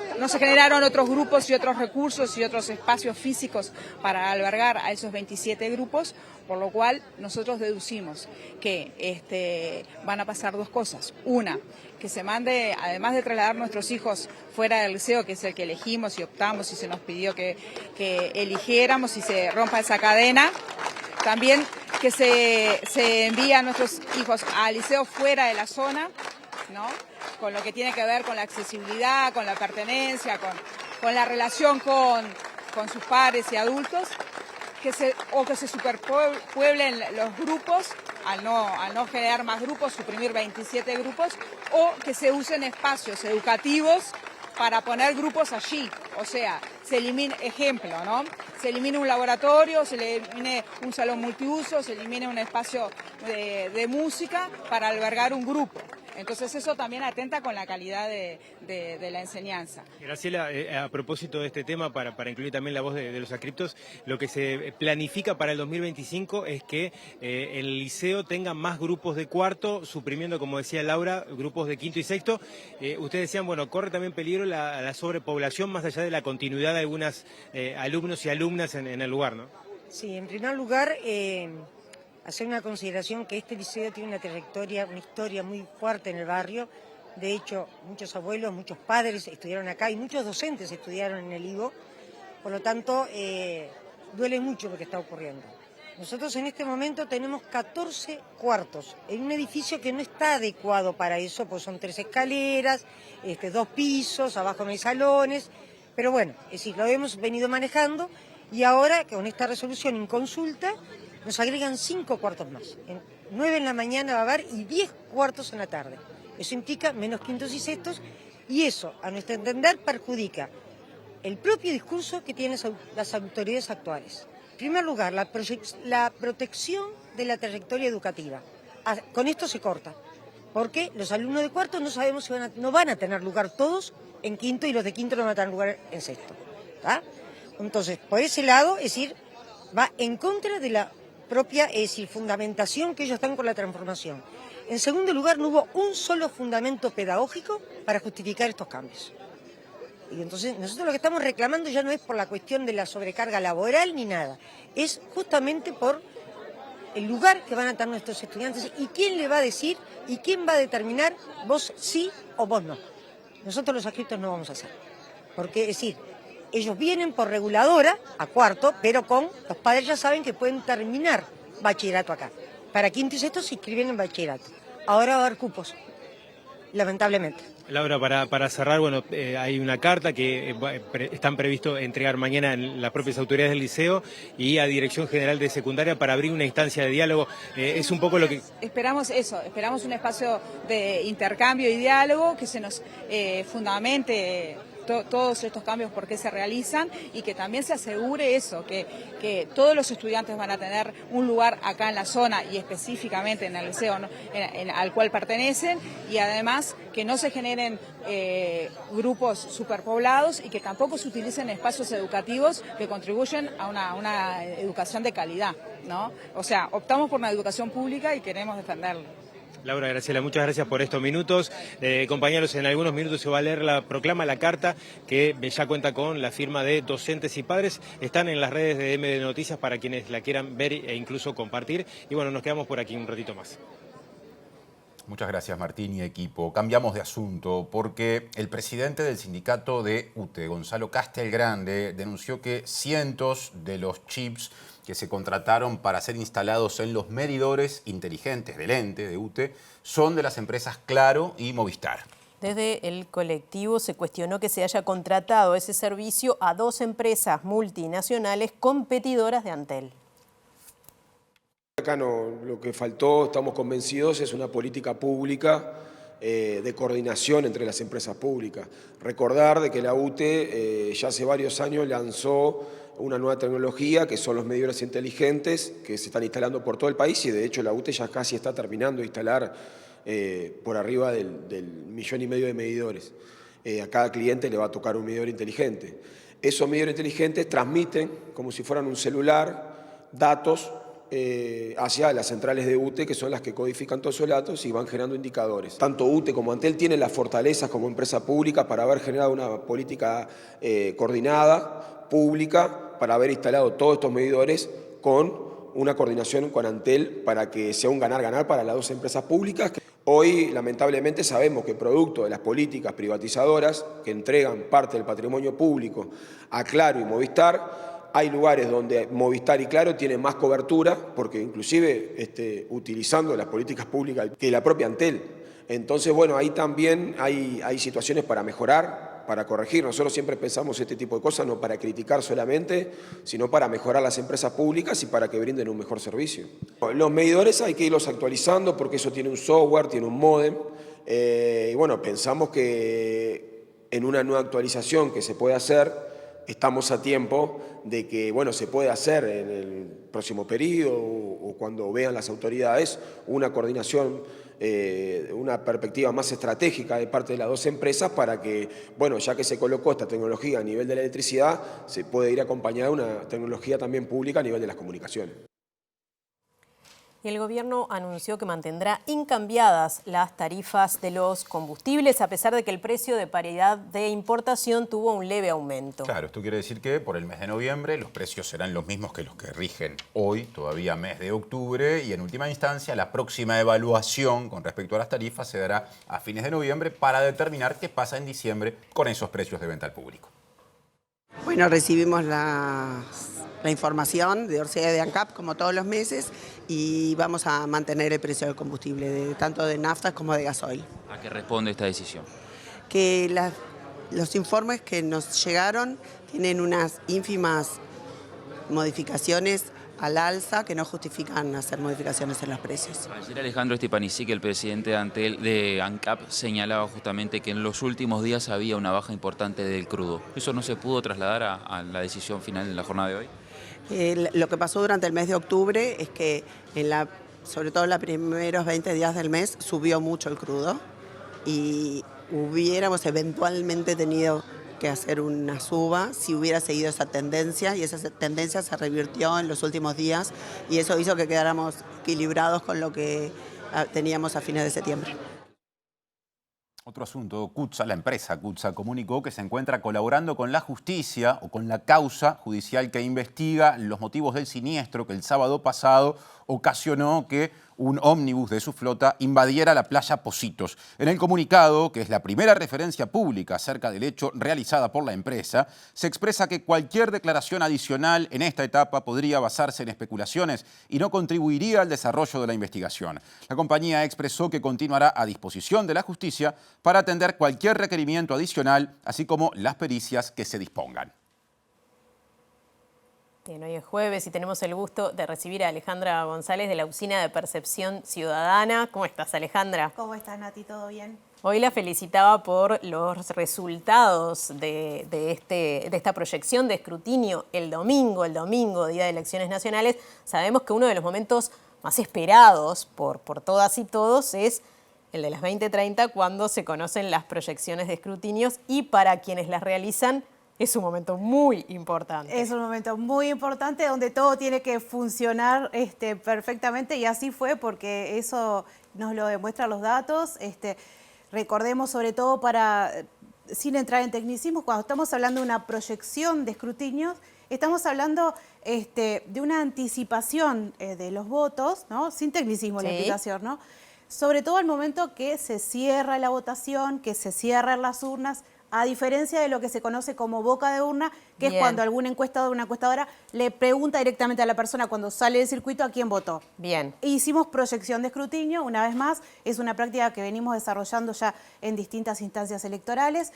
Speaker 20: otros grupos y otros recursos y otros espacios físicos para albergar a esos 27 grupos, por lo cual nosotros deducimos que van a pasar dos cosas. Una, que se mande, además de trasladar nuestros hijos fuera del liceo, que es el que elegimos y optamos y se nos pidió que eligiéramos y se rompa esa cadena, también que se envíe a nuestros hijos al liceo fuera de la zona, ¿no? Con lo que tiene que ver con la accesibilidad, con la pertenencia, con la relación con sus pares y adultos, que se superpueblen los grupos, al no generar más grupos, suprimir 27 grupos, o que se usen espacios educativos para poner grupos allí. O sea, se elimina, ejemplo, ¿no? Se elimina un laboratorio, se elimine un salón multiuso, se elimine un espacio de música para albergar un grupo. Entonces eso también atenta con la calidad de la enseñanza.
Speaker 4: Graciela, a propósito de este tema, para incluir también la voz de los adscriptos, lo que se planifica para el 2025 es que el liceo tenga más grupos de cuarto, suprimiendo, como decía Laura, grupos de quinto y sexto. Ustedes decían, bueno, corre también peligro la sobrepoblación más allá de la continuidad de algunos alumnos y alumnas en el lugar, ¿no?
Speaker 21: Sí, en primer lugar, hacer una consideración que este liceo tiene una trayectoria, una historia muy fuerte en el barrio. De hecho, muchos abuelos, muchos padres estudiaron acá y muchos docentes estudiaron en el IVO. Por lo tanto, duele mucho lo que está ocurriendo. Nosotros en este momento tenemos 14 cuartos en un edificio que no está adecuado para eso, pues son 3 escaleras, 2 pisos, abajo no hay salones. Pero bueno, es decir, lo hemos venido manejando y ahora con esta resolución en consulta nos agregan 5 cuartos más. 9 en la mañana va a haber y 10 cuartos en la tarde. Eso implica menos quintos y sextos y eso, a nuestro entender, perjudica el propio discurso que tienen las autoridades actuales. En primer lugar, la protección de la trayectoria educativa. Con esto se corta, porque los alumnos de cuarto no sabemos si no van a tener lugar todos en quinto y los de quinto no van a tener lugar en sexto. ¿Tá? Entonces, por ese lado, es decir, va en contra de la propia, fundamentación que ellos están con la transformación. En segundo lugar, no hubo un solo fundamento pedagógico para justificar estos cambios. Y entonces nosotros lo que estamos reclamando ya no es por la cuestión de la sobrecarga laboral ni nada, es justamente por el lugar que van a tener nuestros estudiantes y quién le va a decir y quién va a determinar vos sí o vos no. Nosotros los adscriptos no vamos a hacer, porque es decir, ellos vienen por reguladora a cuarto, pero los padres ya saben que pueden terminar bachillerato acá. Para quinto y sexto se inscriben en bachillerato. Ahora va a haber cupos, lamentablemente.
Speaker 4: Laura, para cerrar, bueno, hay una carta que están previsto entregar mañana en las propias autoridades del liceo y a Dirección General de Secundaria para abrir una instancia de diálogo. Es un poco lo que...
Speaker 20: Esperamos eso, esperamos un espacio de intercambio y diálogo que se nos fundamente todos estos cambios por qué se realizan y que también se asegure eso, que todos los estudiantes van a tener un lugar acá en la zona y específicamente en el liceo, ¿no? al cual pertenecen, y además que no se generen grupos superpoblados y que tampoco se utilicen espacios educativos que contribuyen a una educación de calidad, ¿no? O sea, optamos por una educación pública y queremos defenderla.
Speaker 4: Laura, Graciela, muchas gracias por estos minutos. Compañeros, en algunos minutos se va a leer la carta que ya cuenta con la firma de docentes y padres. Están en las redes de MD Noticias para quienes la quieran ver e incluso compartir. Y bueno, nos quedamos por aquí un ratito más.
Speaker 2: Muchas gracias, Martín y equipo. Cambiamos de asunto porque el presidente del sindicato de UTE, Gonzalo Castelgrande, denunció que cientos de los chips que se contrataron para ser instalados en los medidores inteligentes del ente de UTE son de las empresas Claro y Movistar.
Speaker 1: Desde el colectivo se cuestionó que se haya contratado ese servicio a 2 empresas multinacionales competidoras de Antel.
Speaker 22: Acá no, lo que faltó, estamos convencidos, es una política pública de coordinación entre las empresas públicas. Recordar de que la UTE ya hace varios años lanzó una nueva tecnología que son los medidores inteligentes que se están instalando por todo el país y de hecho la UTE ya casi está terminando de instalar por arriba del 1,5 millones de medidores. A cada cliente le va a tocar un medidor inteligente. Esos medidores inteligentes transmiten, como si fueran un celular, datos hacia las centrales de UTE, que son las que codifican todos esos datos y van generando indicadores. Tanto UTE como Antel tienen las fortalezas como empresa pública para haber generado una política coordinada, pública, para haber instalado todos estos medidores con una coordinación con Antel para que sea un ganar-ganar para las dos empresas públicas. Hoy, lamentablemente, sabemos que producto de las políticas privatizadoras que entregan parte del patrimonio público a Claro y Movistar, hay lugares donde Movistar y Claro tienen más cobertura, porque inclusive utilizando las políticas públicas que la propia Antel. Entonces, bueno, ahí también hay situaciones para mejorar, para corregir. Nosotros siempre pensamos este tipo de cosas no para criticar solamente, sino para mejorar las empresas públicas y para que brinden un mejor servicio. Los medidores hay que irlos actualizando porque eso tiene un software, tiene un módem. Y bueno, pensamos que en una nueva actualización que se puede hacer, estamos a tiempo de que, bueno, se puede hacer en el próximo periodo o cuando vean las autoridades una coordinación, una perspectiva más estratégica de parte de las dos empresas para que, bueno, ya que se colocó esta tecnología a nivel de la electricidad, se puede ir acompañada de una tecnología también pública a nivel de las comunicaciones.
Speaker 1: Y el gobierno anunció que mantendrá incambiadas las tarifas de los combustibles a pesar de que el precio de paridad de importación tuvo un leve aumento.
Speaker 2: Claro, esto quiere decir que por el mes de noviembre los precios serán los mismos que los que rigen hoy, todavía mes de octubre, y en última instancia la próxima evaluación con respecto a las tarifas se dará a fines de noviembre para determinar qué pasa en diciembre con esos precios de venta al público.
Speaker 3: Bueno, recibimos la información de Orsay y de ANCAP como todos los meses y vamos a mantener el precio del combustible, tanto de naftas como de gasoil.
Speaker 5: ¿A qué responde esta decisión?
Speaker 3: Que los informes que nos llegaron tienen unas ínfimas modificaciones al alza que no justifican hacer modificaciones en los precios.
Speaker 5: Ayer Alejandro Stepanisic, el presidente de ANCAP, señalaba justamente que en los últimos días había una baja importante del crudo. ¿Eso no se pudo trasladar a la decisión final de la jornada de hoy?
Speaker 3: Lo que pasó durante el mes de octubre es que, sobre todo en los primeros 20 días del mes, subió mucho el crudo y hubiéramos eventualmente tenido que hacer una suba si hubiera seguido esa tendencia, y esa tendencia se revirtió en los últimos días y eso hizo que quedáramos equilibrados con lo que teníamos a fines de septiembre.
Speaker 2: Otro asunto, CUTSA, la empresa CUTSA, comunicó que se encuentra colaborando con la justicia o con la causa judicial que investiga los motivos del siniestro que el sábado pasado ocasionó que un ómnibus de su flota invadiera la playa Pocitos. En el comunicado, que es la primera referencia pública acerca del hecho realizada por la empresa, se expresa que cualquier declaración adicional en esta etapa podría basarse en especulaciones y no contribuiría al desarrollo de la investigación. La compañía expresó que continuará a disposición de la justicia para atender cualquier requerimiento adicional, así como las pericias que se dispongan.
Speaker 1: Bien, hoy es jueves y tenemos el gusto de recibir a Alejandra González de la Oficina de Percepción Ciudadana. ¿Cómo estás, Alejandra?
Speaker 23: ¿Cómo estás, Nati? ¿Todo bien?
Speaker 1: Hoy la felicitaba por los resultados de esta proyección de escrutinio el domingo, día de elecciones nacionales. Sabemos que uno de los momentos más esperados por todas y todos es el de las 20:30, cuando se conocen las proyecciones de escrutinios, y para quienes las realizan es un momento muy importante.
Speaker 23: Es un momento muy importante donde todo tiene que funcionar perfectamente, y así fue, porque eso nos lo demuestran los datos. Recordemos, sobre todo, sin entrar en tecnicismos, cuando estamos hablando de una proyección de escrutinios, estamos hablando de una anticipación de los votos, ¿no? Sin tecnicismo la explicación, ¿no? Sobre todo al momento que se cierra la votación, que se cierran las urnas, a diferencia de lo que se conoce como boca de urna, que es cuando algún encuestador o una encuestadora le pregunta directamente a la persona cuando sale del circuito a quién votó.
Speaker 1: Bien.
Speaker 23: Hicimos proyección de escrutinio, una vez más, es una práctica que venimos desarrollando ya en distintas instancias electorales,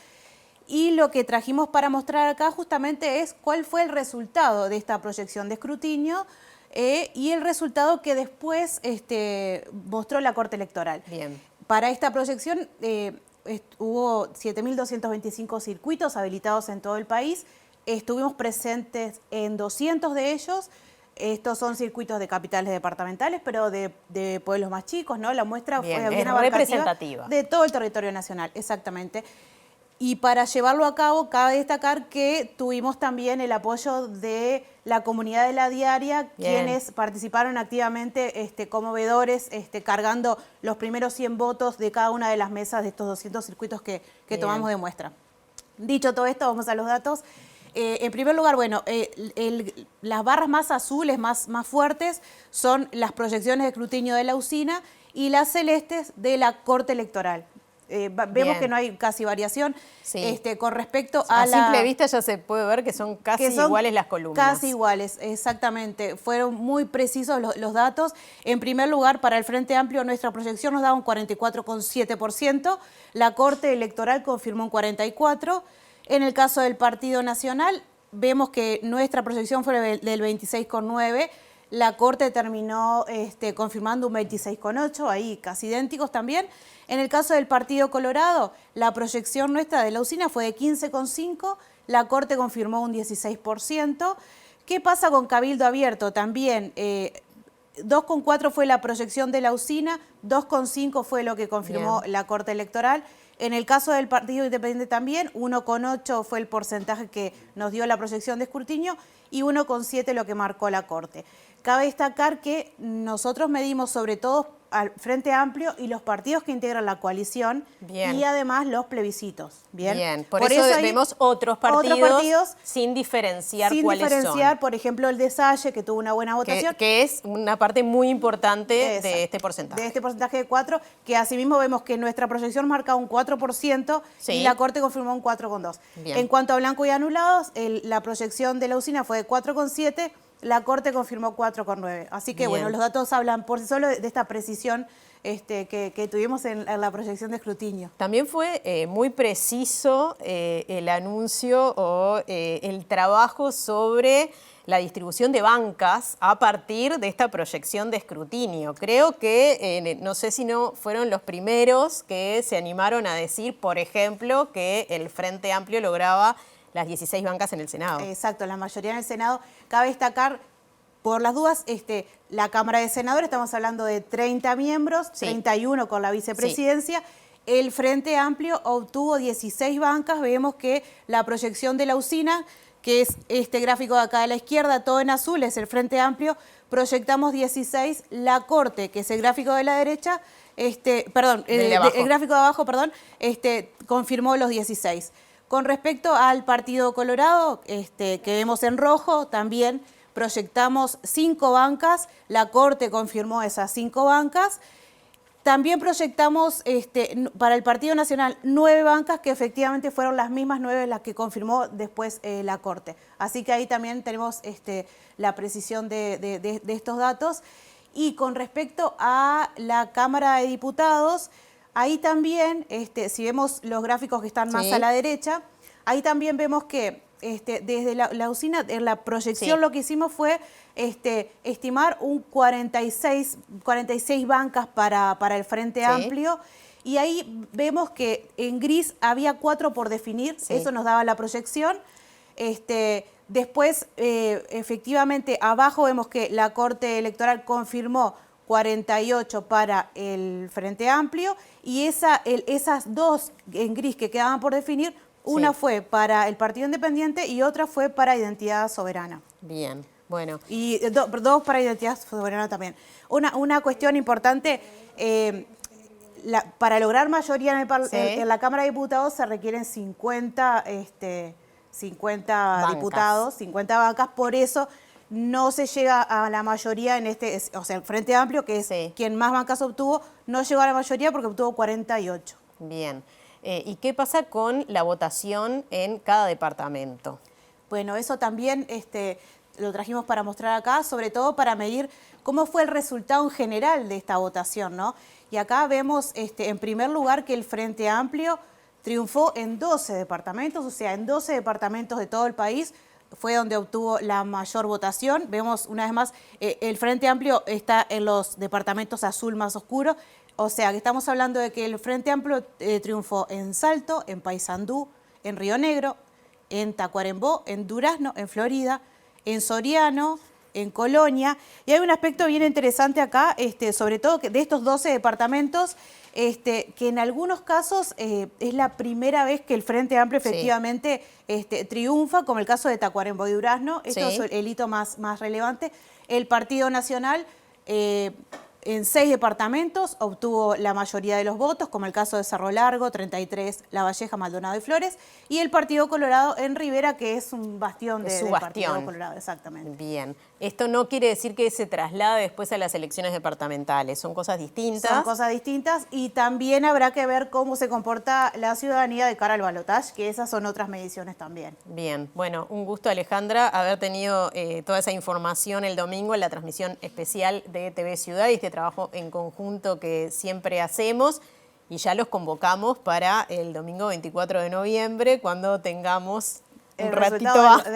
Speaker 23: y lo que trajimos para mostrar acá justamente es cuál fue el resultado de esta proyección de escrutinio y el resultado que después mostró la Corte Electoral.
Speaker 1: Bien.
Speaker 23: Para esta proyección hubo 7.225 circuitos habilitados en todo el país. Estuvimos presentes en 200 de ellos. Estos son circuitos de capitales departamentales, pero de pueblos más chicos, ¿no? La muestra fue bien abarcativa,
Speaker 1: representativa
Speaker 23: de todo el territorio nacional, exactamente. Y para llevarlo a cabo, cabe destacar que tuvimos también el apoyo de la comunidad de La Diaria, quienes participaron activamente como veedores, cargando los primeros 100 votos de cada una de las mesas de estos 200 circuitos que tomamos de muestra. Dicho todo esto, vamos a los datos. En primer lugar, bueno, las barras más azules, más fuertes, son las proyecciones de escrutinio de la usina y las celestes de la Corte Electoral. Vemos que no hay casi variación con respecto a la...
Speaker 1: A simple vista ya se puede ver que son casi iguales las columnas.
Speaker 23: Casi iguales, exactamente. Fueron muy precisos los datos. En primer lugar, para el Frente Amplio, nuestra proyección nos da un 44,7%. La Corte Electoral confirmó un 44%. En el caso del Partido Nacional, vemos que nuestra proyección fue del 26,9%. La Corte terminó confirmando un 26,8%, ahí casi idénticos también. En el caso del Partido Colorado, la proyección nuestra de la usina fue de 15,5%, la Corte confirmó un 16%. ¿Qué pasa con Cabildo Abierto? También 2,4% fue la proyección de la usina, 2,5% fue lo que confirmó la Corte Electoral. En el caso del Partido Independiente también, 1,8% fue el porcentaje que nos dio la proyección de escrutinio y 1,7% lo que marcó la Corte. Cabe destacar que nosotros medimos sobre todo al Frente Amplio y los partidos que integran la coalición y además los plebiscitos.
Speaker 1: Por eso vemos otros partidos sin diferenciar cuáles son.
Speaker 23: Por ejemplo, el de Salle, que tuvo una buena votación.
Speaker 1: Que es una parte muy importante de este porcentaje.
Speaker 23: De este porcentaje de 4%, que asimismo vemos que nuestra proyección marca un 4% y la Corte confirmó un 4,2%. En cuanto a blanco y anulados, la proyección de la usina fue de 4,7%, la Corte confirmó 4,9%. Así que bueno, los datos hablan por sí solos de esta precisión que tuvimos en la proyección de escrutinio.
Speaker 1: También fue muy preciso el anuncio o el trabajo sobre la distribución de bancas a partir de esta proyección de escrutinio. Creo que, no sé si no fueron los primeros que se animaron a decir, por ejemplo, que el Frente Amplio lograba las 16 bancas en el Senado.
Speaker 23: Exacto, la mayoría en el Senado. Cabe destacar, por las dudas, la Cámara de Senadores, estamos hablando de 30 miembros, 31 con la vicepresidencia. El Frente Amplio obtuvo 16 bancas. Vemos que la proyección de la usina, que es este gráfico de acá a la izquierda, todo en azul, es el Frente Amplio, proyectamos 16. La Corte, que es el gráfico de la derecha, el gráfico de abajo, confirmó los 16. Con respecto al Partido Colorado, que vemos en rojo, también proyectamos 5 bancas, la Corte confirmó esas 5 bancas. También proyectamos para el Partido Nacional 9 bancas, que efectivamente fueron las mismas 9 las que confirmó después la Corte. Así que ahí también tenemos la precisión de estos datos. Y con respecto a la Cámara de Diputados, ahí también, si vemos los gráficos que están más a la derecha, ahí también vemos que desde la usina, en la proyección lo que hicimos fue estimar un 46 bancas para el Frente Amplio, y ahí vemos que en gris había 4 por definir, eso nos daba la proyección. Después, efectivamente, abajo vemos que la Corte Electoral confirmó 48 para el Frente Amplio, y esas 2 en gris que quedaban por definir, una fue para el Partido Independiente y otra fue para Identidad Soberana.
Speaker 1: Bien, bueno.
Speaker 23: Y 2 para Identidad Soberana también. Una cuestión importante, para lograr mayoría en la Cámara de Diputados se requieren 50 diputados, 50 bancas, por eso no se llega a la mayoría en o sea, el Frente Amplio, que es quien más bancas obtuvo, no llegó a la mayoría porque obtuvo 48.
Speaker 1: Bien. ¿Y qué pasa con la votación en cada departamento?
Speaker 23: Bueno, eso también lo trajimos para mostrar acá, sobre todo para medir cómo fue el resultado en general de esta votación, ¿no? Y acá vemos, en primer lugar, que el Frente Amplio triunfó en 12 departamentos, o sea, en 12 departamentos de todo el país fue donde obtuvo la mayor votación. Vemos una vez más, el Frente Amplio está en los departamentos azul más oscuro, o sea, que estamos hablando de que el Frente Amplio triunfó en Salto, en Paysandú, en Río Negro, en Tacuarembó, en Durazno, en Florida, en Soriano, en Colonia. Y hay un aspecto bien interesante acá, sobre todo que de estos 12 departamentos, que en algunos casos es la primera vez que el Frente Amplio efectivamente triunfa, como el caso de Tacuarembó y Durazno. Esto es el hito más relevante. El Partido Nacional en 6 departamentos obtuvo la mayoría de los votos, como el caso de Cerro Largo, 33, La Valleja, Maldonado y Flores, y el Partido Colorado en Rivera, que es un bastión del Partido Colorado, exactamente.
Speaker 1: Bien, esto no quiere decir que se traslade después a las elecciones departamentales, son cosas distintas.
Speaker 23: Son cosas distintas y también habrá que ver cómo se comporta la ciudadanía de cara al balotaje, que esas son otras mediciones también.
Speaker 1: Bien, bueno, un gusto, Alejandra, haber tenido toda esa información el domingo en la transmisión especial de TV Ciudad y este trabajo en conjunto que siempre hacemos, y ya los convocamos para el domingo 24 de noviembre cuando tengamos un ratito más, a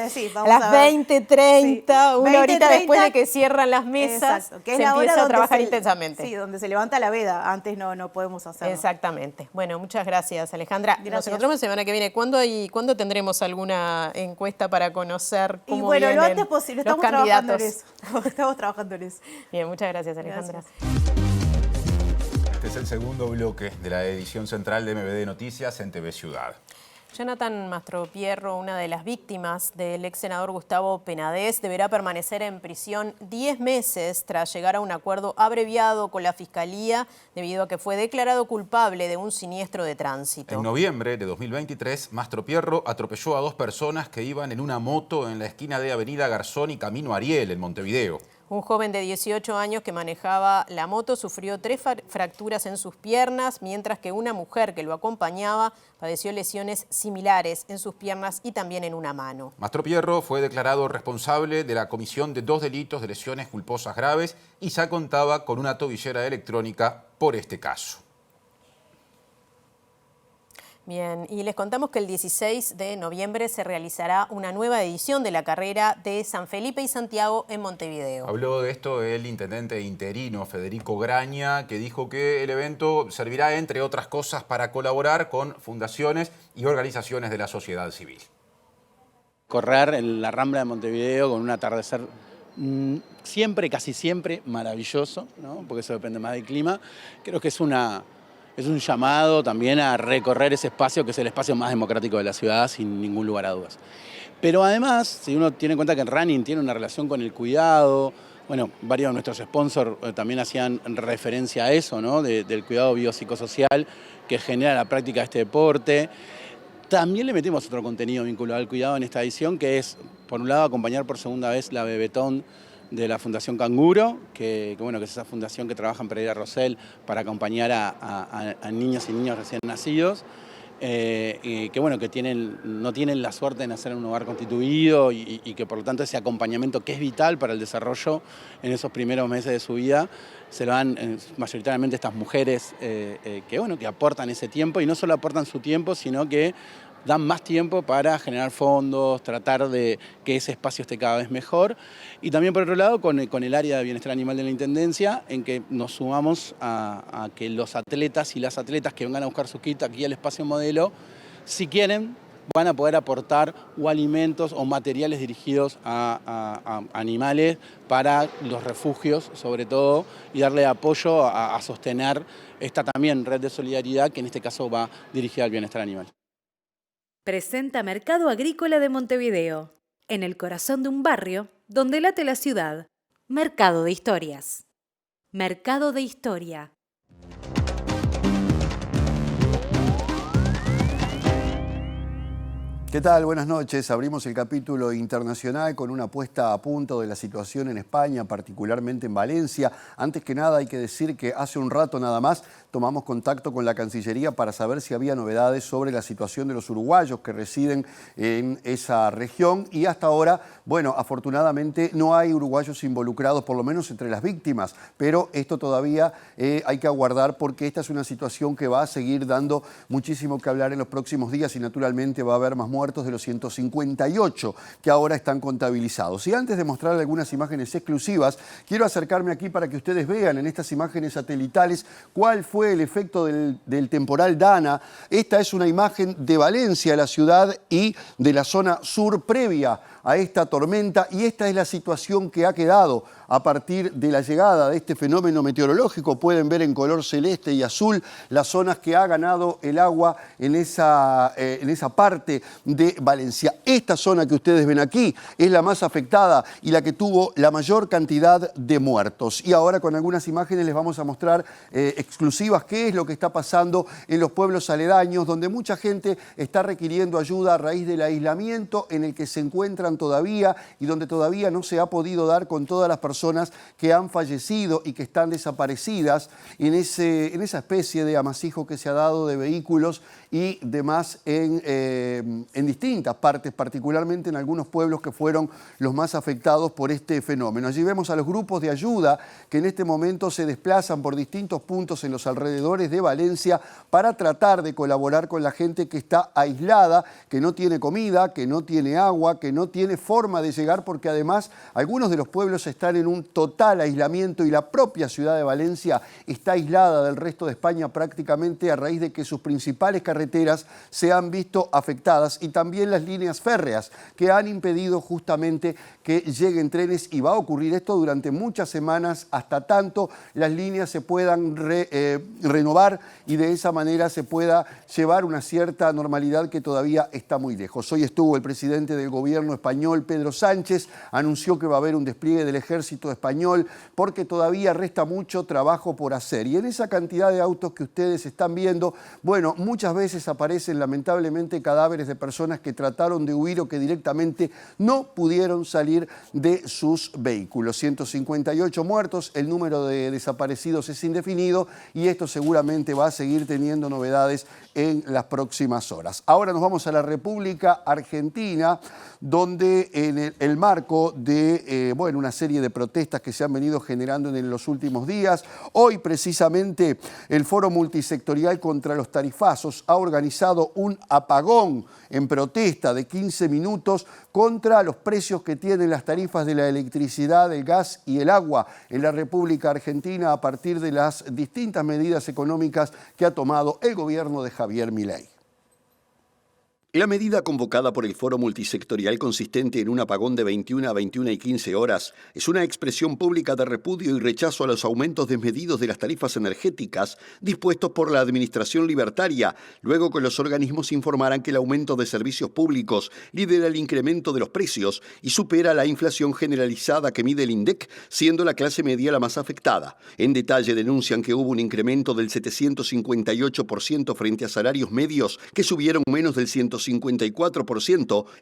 Speaker 1: las 20:30, una horita después de que cierran las mesas,
Speaker 23: exacto, que
Speaker 1: se
Speaker 23: es la hora
Speaker 1: empieza a trabajar
Speaker 23: donde
Speaker 1: intensamente.
Speaker 23: Sí, donde se levanta la veda, antes no podemos hacerlo.
Speaker 1: Exactamente. Bueno, muchas gracias, Alejandra.
Speaker 23: Gracias.
Speaker 1: Nos encontramos la semana que viene. ¿Cuándo tendremos alguna encuesta para conocer cómo
Speaker 23: Y bueno,
Speaker 1: vienen
Speaker 23: lo antes posible,
Speaker 1: los
Speaker 23: estamos trabajando en
Speaker 1: candidatos?
Speaker 23: eso. Estamos trabajando en eso.
Speaker 1: Bien, muchas gracias, Alejandra.
Speaker 2: Este es el segundo bloque de la edición central de MBD Noticias en TV Ciudad.
Speaker 1: Jonathan Mastropierro, una de las víctimas del ex senador Gustavo Penades, deberá permanecer en prisión 10 meses tras llegar a un acuerdo abreviado con la Fiscalía debido a que fue declarado culpable de un siniestro de tránsito.
Speaker 2: En noviembre de 2023, Mastropierro atropelló a 2 personas que iban en una moto en la esquina de Avenida Garzón y Camino Ariel, en Montevideo.
Speaker 1: Un joven de 18 años que manejaba la moto sufrió 3 fracturas en sus piernas, mientras que una mujer que lo acompañaba padeció lesiones similares en sus piernas y también en una mano.
Speaker 2: Mastropierro fue declarado responsable de la comisión de 2 delitos de lesiones culposas graves y ya contaba con una tobillera electrónica por este caso.
Speaker 1: Bien, y les contamos que el 16 de noviembre se realizará una nueva edición de la carrera de San Felipe y Santiago en Montevideo.
Speaker 2: Habló de esto el intendente interino Federico Graña, que dijo que el evento servirá, entre otras cosas, para colaborar con fundaciones y organizaciones de la sociedad civil.
Speaker 7: Correr en la Rambla de Montevideo con un atardecer siempre, casi siempre, maravilloso, ¿no? Porque eso depende más del clima. Creo que es un llamado también a recorrer ese espacio que es el espacio más democrático de la ciudad, sin ningún lugar a dudas. Pero además, si uno tiene en cuenta que el running tiene una relación con el cuidado, bueno, varios de nuestros sponsors también hacían referencia a eso, ¿no? Del cuidado biopsicosocial que genera la práctica de este deporte. También le metimos otro contenido vinculado al cuidado en esta edición, que es, por un lado, acompañar por segunda vez la Bebetón de la Fundación Canguro, que es esa fundación que trabaja en Pereira Rosell para acompañar a niños y niños recién nacidos, que no tienen la suerte de nacer en un hogar constituido y que por lo tanto ese acompañamiento que es vital para el desarrollo en esos primeros meses de su vida se lo dan mayoritariamente estas mujeres que aportan ese tiempo, y no solo aportan su tiempo, sino que dan más tiempo para generar fondos, tratar de que ese espacio esté cada vez mejor. Y también, por otro lado, con el área de bienestar animal de la Intendencia, en que nos sumamos a que los atletas y las atletas que vengan a buscar su kit aquí al espacio modelo, si quieren, van a poder aportar o alimentos o materiales dirigidos a animales para los refugios, sobre todo, y darle apoyo a sostener esta también red de solidaridad que en este caso va dirigida al bienestar animal.
Speaker 13: Presenta Mercado Agrícola de Montevideo, en el corazón de un barrio donde late la ciudad. Mercado de Historias. Mercado de Historia.
Speaker 9: ¿Qué tal? Buenas noches. Abrimos el capítulo internacional con una puesta a punto de la situación en España, particularmente en Valencia. Antes que nada hay que decir que hace un rato nada más tomamos contacto con la Cancillería para saber si había novedades sobre la situación de los uruguayos que residen en esa región, y hasta ahora, bueno, afortunadamente no hay uruguayos involucrados, por lo menos entre las víctimas, pero esto todavía hay que aguardar, porque esta es una situación que va a seguir dando muchísimo que hablar en los próximos días, y naturalmente va a haber más muertos de los 158 que ahora están contabilizados. Y antes de mostrarle algunas imágenes exclusivas, quiero acercarme aquí para que ustedes vean en estas imágenes satelitales cuál fue el efecto del temporal Dana. Esta es una imagen de Valencia, la ciudad, y de la zona sur previa a esta tormenta, y esta es la situación que ha quedado a partir de la llegada de este fenómeno meteorológico. Pueden ver en color celeste y azul las zonas que ha ganado el agua en esa parte de Valencia. Esta zona que ustedes ven aquí es la más afectada y la que tuvo la mayor cantidad de muertos. Y ahora con algunas imágenes les vamos a mostrar exclusivas qué es lo que está pasando en los pueblos aledaños, donde mucha gente está requiriendo ayuda a raíz del aislamiento en el que se encuentran todavía y donde todavía no se ha podido dar con todas las personas que han fallecido y que están desaparecidas en esa especie de amasijo que se ha dado de vehículos y demás en distintas partes, particularmente en algunos pueblos que fueron los más afectados por este fenómeno. Allí vemos a los grupos de ayuda que en este momento se desplazan por distintos puntos en los alrededores de Valencia para tratar de colaborar con la gente que está aislada, que no tiene comida, que no tiene agua, que no tiene forma de llegar, porque además algunos de los pueblos están en un total aislamiento y la propia ciudad de Valencia está aislada del resto de España prácticamente a raíz de que sus principales carreteras se han visto afectadas y también las líneas férreas que han impedido justamente que lleguen trenes, y va a ocurrir esto durante muchas semanas hasta tanto las líneas se puedan renovar y de esa manera se pueda llevar una cierta normalidad que todavía está muy lejos. Hoy estuvo el presidente del gobierno español, Pedro Sánchez, anunció que va a haber un despliegue del ejército español porque todavía resta mucho trabajo por hacer. Y en esa cantidad de autos que ustedes están viendo, bueno, muchas veces aparecen lamentablemente cadáveres de personas que trataron de huir o que directamente no pudieron salir de sus vehículos. 158 muertos, el número de desaparecidos es indefinido y esto seguramente va a seguir teniendo novedades en las próximas horas. Ahora nos vamos a la República Argentina, donde en el marco de una serie de protestas que se han venido generando en los últimos días, hoy precisamente el Foro Multisectorial contra los Tarifazos ha organizado un apagón en protesta de 15 minutos contra los precios que tienen las tarifas de la electricidad, el gas y el agua en la República Argentina a partir de las distintas medidas económicas que ha tomado el gobierno de Javier Milei.
Speaker 10: La medida convocada por el Foro Multisectorial, consistente en un apagón de 21 a 21 y 15 horas, es una expresión pública de repudio y rechazo a los aumentos desmedidos de las tarifas energéticas dispuestos por la administración libertaria, luego que los organismos informaran que el aumento de servicios públicos lidera el incremento de los precios y supera la inflación generalizada que mide el INDEC, siendo la clase media la más afectada. En detalle denuncian que hubo un incremento del 758% frente a salarios medios que subieron menos del 154%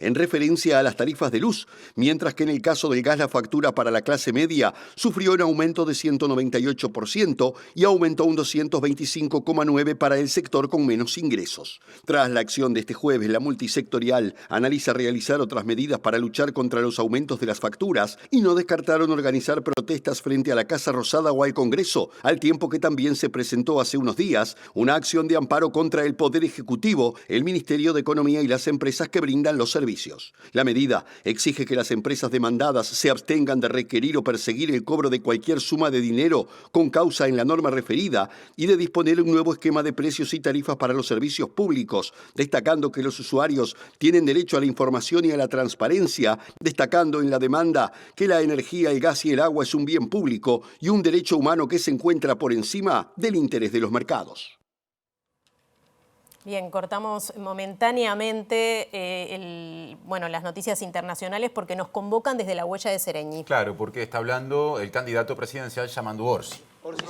Speaker 10: en referencia a las tarifas de luz, mientras que en el caso del gas la factura para la clase media sufrió un aumento de 198% y aumentó un 225,9% para el sector con menos ingresos. Tras la acción de este jueves, la multisectorial analiza realizar otras medidas para luchar contra los aumentos de las facturas y no descartaron organizar protestas frente a la Casa Rosada o al Congreso, al tiempo que también se presentó hace unos días una acción de amparo contra el Poder Ejecutivo, el Ministerio de Economía y las empresas que brindan los servicios. La medida exige que las empresas demandadas se abstengan de requerir o perseguir el cobro de cualquier suma de dinero con causa en la norma referida y de disponer un nuevo esquema de precios y tarifas para los servicios públicos, destacando que los usuarios tienen derecho a la información y a la transparencia, destacando en la demanda que la energía, el gas y el agua es un bien público y un derecho humano que se encuentra por encima del interés de los mercados.
Speaker 1: Bien, cortamos momentáneamente las noticias internacionales porque nos convocan desde la huella de Sereñi.
Speaker 2: Claro, porque está hablando el candidato presidencial Yamandu Orsi.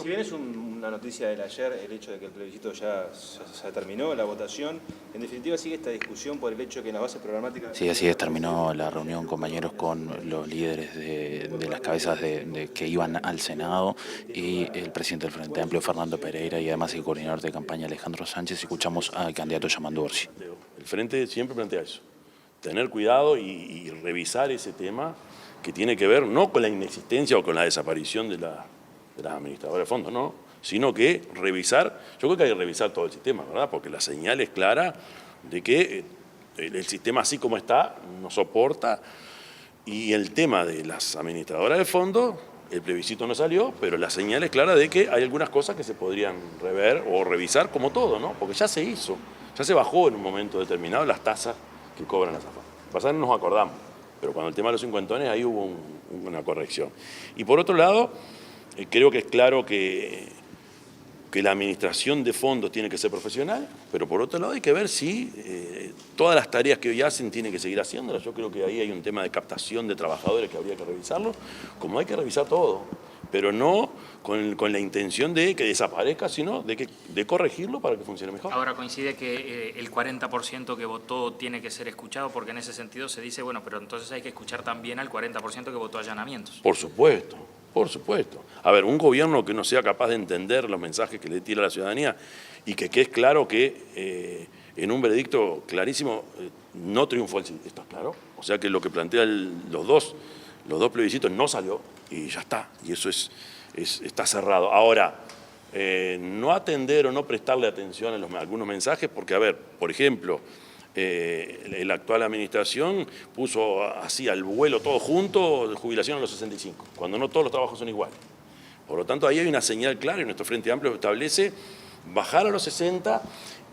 Speaker 11: Si bien es una noticia del ayer el hecho de que el plebiscito ya terminó, la votación, en definitiva sigue esta discusión por el hecho de que en la base programática...
Speaker 5: Sí, así es, terminó la reunión, compañeros, con los líderes de las cabezas que iban al Senado y el presidente del Frente Amplio, Fernando Pereira, y además el coordinador de campaña, Alejandro Sánchez. Escuchamos al candidato Yamandu Orsi.
Speaker 12: El Frente siempre plantea eso, tener cuidado y revisar ese tema que tiene que ver no con la inexistencia o con la desaparición de las administradoras de fondos, no, sino que revisar, yo creo que hay que revisar todo el sistema, ¿verdad? Porque la señal es clara de que el sistema así como está no soporta, y el tema de las administradoras de fondos, el plebiscito no salió, pero la señal es clara de que hay algunas cosas que se podrían rever o revisar como todo, ¿no? Porque ya se hizo, ya se bajó en un momento determinado las tasas que cobran las AFAP. Pasa que no nos acordamos. Pero cuando el tema de los cincuentones, ahí hubo una corrección. Y por otro lado, creo que es claro que la administración de fondos tiene que ser profesional, pero por otro lado hay que ver si todas las tareas que hoy hacen tienen que seguir haciéndolas. Yo creo que ahí hay un tema de captación de trabajadores que habría que revisarlo, como hay que revisar todo, pero no con la intención de que desaparezca, sino de corregirlo para que funcione mejor.
Speaker 6: Ahora coincide que el 40% que votó tiene que ser escuchado, porque en ese sentido se dice, bueno, pero entonces hay que escuchar también al 40% que votó allanamientos.
Speaker 12: Por supuesto. Por supuesto. A ver, un gobierno que no sea capaz de entender los mensajes que le tira a la ciudadanía y que es claro que en un veredicto clarísimo no triunfó el sí. ¿Esto es claro? O sea que lo que plantean los dos plebiscitos no salió y ya está. Y eso está cerrado. Ahora, no atender o no prestarle atención a algunos mensajes porque, a ver, por ejemplo, la actual administración puso así al vuelo todo junto, jubilación a los 65, cuando no todos los trabajos son iguales. Por lo tanto, ahí hay una señal clara y nuestro Frente Amplio establece bajar a los 60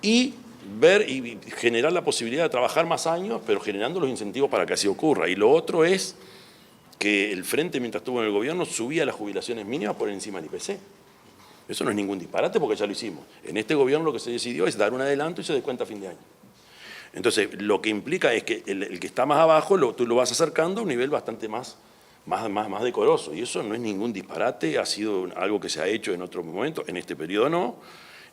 Speaker 12: y ver y generar la posibilidad de trabajar más años, pero generando los incentivos para que así ocurra. Y lo otro es que el Frente, mientras estuvo en el gobierno, subía las jubilaciones mínimas por encima del IPC. Eso no es ningún disparate porque ya lo hicimos. En este gobierno lo que se decidió es dar un adelanto y se descuenta a fin de año. Entonces, lo que implica es que el que está más abajo tú lo vas acercando a un nivel bastante más decoroso. Y eso no es ningún disparate, ha sido algo que se ha hecho en otro momento, en este periodo no,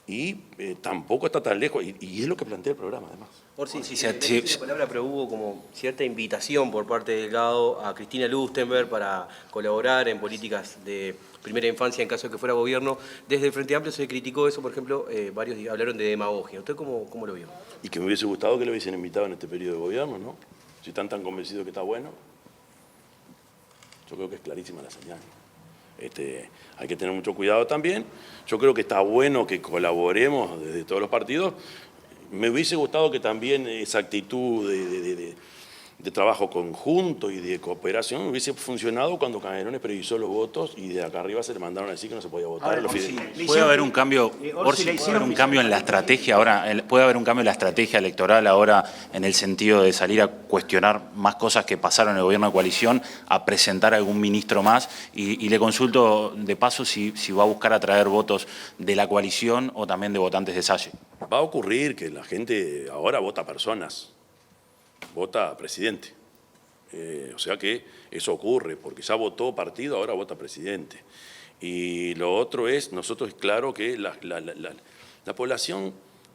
Speaker 12: y tampoco está tan lejos. Y es lo que plantea el programa, además.
Speaker 14: Orsi, la palabra, pero hubo como cierta invitación por parte de Delgado a Cristina Lustenberg para colaborar en políticas de primera infancia en caso de que fuera gobierno. Desde el Frente Amplio se criticó eso, por ejemplo, varios hablaron de demagogia. ¿Usted cómo lo vio?
Speaker 12: Y que me hubiese gustado que lo hubiesen invitado en este periodo de gobierno, ¿no? Si están tan convencidos que está bueno, yo creo que es clarísima la señal. Hay que tener mucho cuidado también. Yo creo que está bueno que colaboremos desde todos los partidos. Me hubiese gustado que también esa actitud de trabajo conjunto y de cooperación hubiese funcionado cuando Canelones previsó los votos y de acá arriba se le mandaron a decir que no se podía votar.
Speaker 19: ¿Puede haber un cambio, un cambio en la estrategia ahora? ¿Puede haber un cambio en la estrategia electoral ahora en el sentido de salir a cuestionar más cosas que pasaron en el gobierno de coalición, a presentar a algún ministro más? Y le consulto de paso si va a buscar atraer votos de la coalición o también de votantes de Salle.
Speaker 12: Va a ocurrir que la gente ahora vota personas. Vota presidente. O sea que eso ocurre, porque ya votó partido, ahora vota presidente. Y lo otro es, nosotros es claro que la población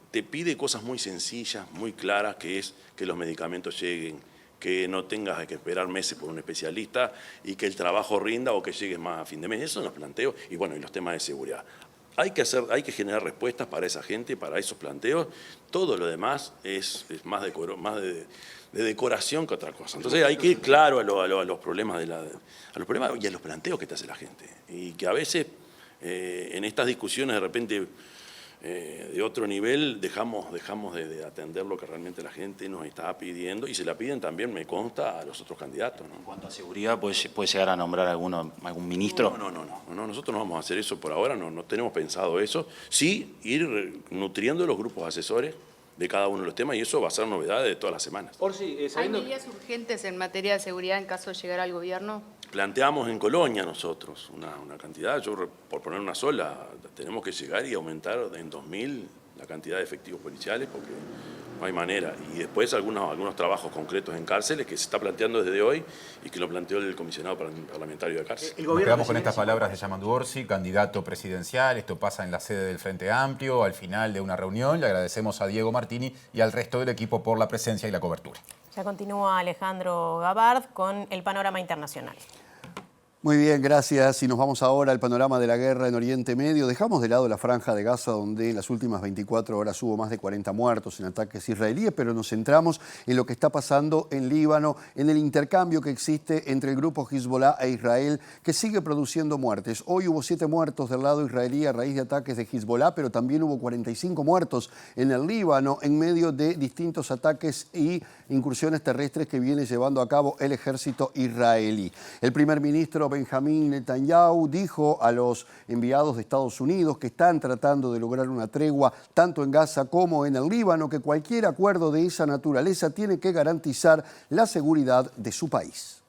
Speaker 12: te pide cosas muy sencillas, muy claras, que es que los medicamentos lleguen, que no tengas que esperar meses por un especialista y que el trabajo rinda o que llegues más a fin de mes. Eso son los planteos y bueno, y los temas de seguridad. Hay que generar respuestas para esa gente, para esos planteos. Todo lo demás es más de decoración que otra cosa. Entonces hay que ir claro a los problemas a los problemas y a los planteos que te hace la gente. Y que a veces en estas discusiones de repente de otro nivel dejamos de atender lo que realmente la gente nos está pidiendo y se la piden también, me consta, a los otros candidatos, ¿no?
Speaker 19: En cuanto a seguridad, ¿puede llegar a nombrar algún ministro?
Speaker 12: No, nosotros no vamos a hacer eso por ahora, no tenemos pensado eso. Sí, ir nutriendo los grupos asesores de cada uno de los temas y eso va a ser novedad de todas las semanas.
Speaker 15: ¿Hay medidas urgentes en materia de seguridad en caso de llegar al gobierno?
Speaker 12: Planteamos en Colonia nosotros una cantidad, yo por poner una sola, tenemos que llegar y aumentar en 2.000 la cantidad de efectivos policiales porque no hay manera. Y después algunos trabajos concretos en cárceles que se está planteando desde hoy y que lo planteó el comisionado parlamentario de cárcel.
Speaker 2: Nos quedamos con estas palabras de Yamandu Orsi, candidato presidencial. Esto pasa en la sede del Frente Amplio al final de una reunión. Le agradecemos a Diego Martini y al resto del equipo por la presencia y la cobertura.
Speaker 1: Ya continúa Alejandro Gabard con el panorama internacional.
Speaker 9: Muy bien, gracias. Y nos vamos ahora al panorama de la guerra en Oriente Medio. Dejamos de lado la franja de Gaza, donde en las últimas 24 horas hubo más de 40 muertos en ataques israelíes, pero nos centramos en lo que está pasando en Líbano, en el intercambio que existe entre el grupo Hezbollah e Israel, que sigue produciendo muertes. Hoy hubo 7 muertos del lado israelí a raíz de ataques de Hezbollah, pero también hubo 45 muertos en el Líbano en medio de distintos ataques y incursiones terrestres que viene llevando a cabo el ejército israelí. El primer ministro Benjamín Netanyahu dijo a los enviados de Estados Unidos que están tratando de lograr una tregua tanto en Gaza como en el Líbano, que cualquier acuerdo de esa naturaleza tiene que garantizar la seguridad de su país.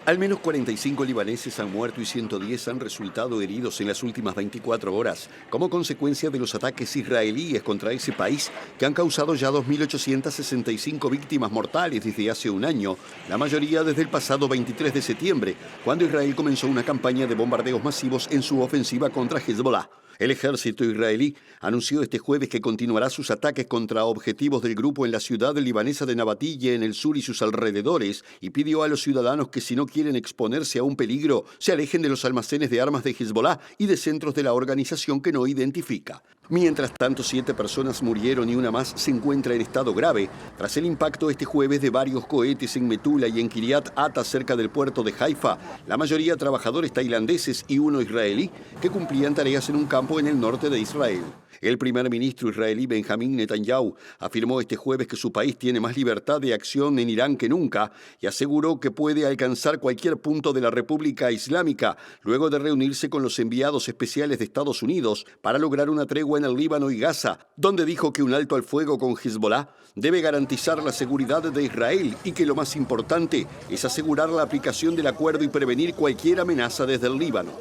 Speaker 10: Al menos 45 libaneses han muerto y 110 han resultado heridos en las últimas 24 horas como consecuencia de los ataques israelíes contra ese país, que han causado ya 2.865 víctimas mortales desde hace un año, la mayoría desde el pasado 23 de septiembre, cuando Israel comenzó una campaña de bombardeos masivos en su ofensiva contra Hezbollah. El ejército israelí anunció este jueves que continuará sus ataques contra objetivos del grupo en la ciudad libanesa de Nabatille, en el sur y sus alrededores, y pidió a los ciudadanos que, si no quieren exponerse a un peligro, se alejen de los almacenes de armas de Hezbollah y de centros de la organización que no identifica. Mientras tanto, 7 personas murieron y una más se encuentra en estado grave tras el impacto este jueves de varios cohetes en Metula y en Kiryat Ata, cerca del puerto de Haifa, la mayoría trabajadores tailandeses y uno israelí que cumplían tareas en un campo en el norte de Israel. El primer ministro israelí Benjamín Netanyahu afirmó este jueves que su país tiene más libertad de acción en Irán que nunca y aseguró que puede alcanzar cualquier punto de la República Islámica luego de reunirse con los enviados especiales de Estados Unidos para lograr una tregua en el Líbano y Gaza, donde dijo que un alto al fuego con Hezbollah debe garantizar la seguridad de Israel y que lo más importante es asegurar la aplicación del acuerdo y prevenir cualquier amenaza desde el Líbano.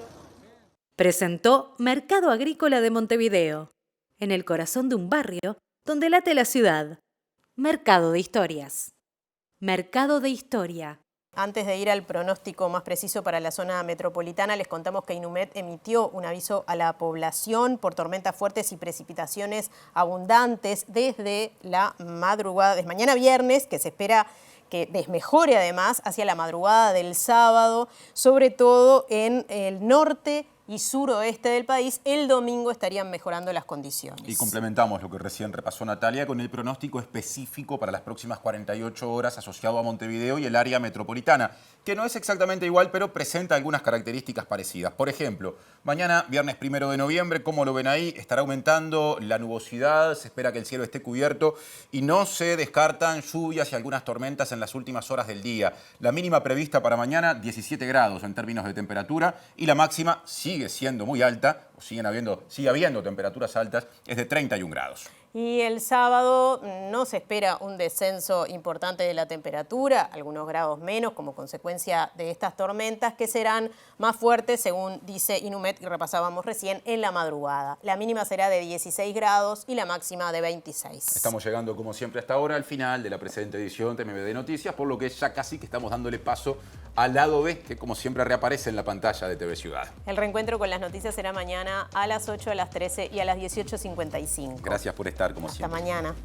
Speaker 13: Presentó Mercado Agrícola de Montevideo, en el corazón de un barrio donde late la ciudad. Mercado de Historias. Mercado de Historia.
Speaker 1: Antes de ir al pronóstico más preciso para la zona metropolitana, les contamos que Inumet emitió un aviso a la población por tormentas fuertes y precipitaciones abundantes desde la madrugada, desde mañana viernes, que se espera que desmejore además hacia la madrugada del sábado, sobre todo en el norte y suroeste del país. El domingo estarían mejorando las condiciones.
Speaker 2: Y complementamos lo que recién repasó Natalia con el pronóstico específico para las próximas 48 horas asociado a Montevideo y el área metropolitana, que no es exactamente igual, pero presenta algunas características parecidas. Por ejemplo, mañana, viernes 1 de noviembre, como lo ven ahí, estará aumentando la nubosidad, se espera que el cielo esté cubierto y no se descartan lluvias y algunas tormentas en las últimas horas del día. La mínima prevista para mañana, 17 grados en términos de temperatura, y la máxima sigue siendo muy alta, o sigue habiendo temperaturas altas, es de 31 grados.
Speaker 1: Y el sábado no se espera un descenso importante de la temperatura, algunos grados menos como consecuencia de estas tormentas que serán más fuertes, según dice Inumet y repasábamos recién, en la madrugada. La mínima será de 16 grados y la máxima de 26.
Speaker 2: Estamos llegando, como siempre, hasta ahora al final de la presente edición de MBD Noticias, por lo que ya casi que estamos dándole paso al lado B, que como siempre reaparece en la pantalla de TV Ciudad.
Speaker 1: El reencuentro con las noticias será mañana a las 8, a las 13 y a las 18:55.
Speaker 2: Gracias por estar, como siempre.
Speaker 1: Hasta mañana.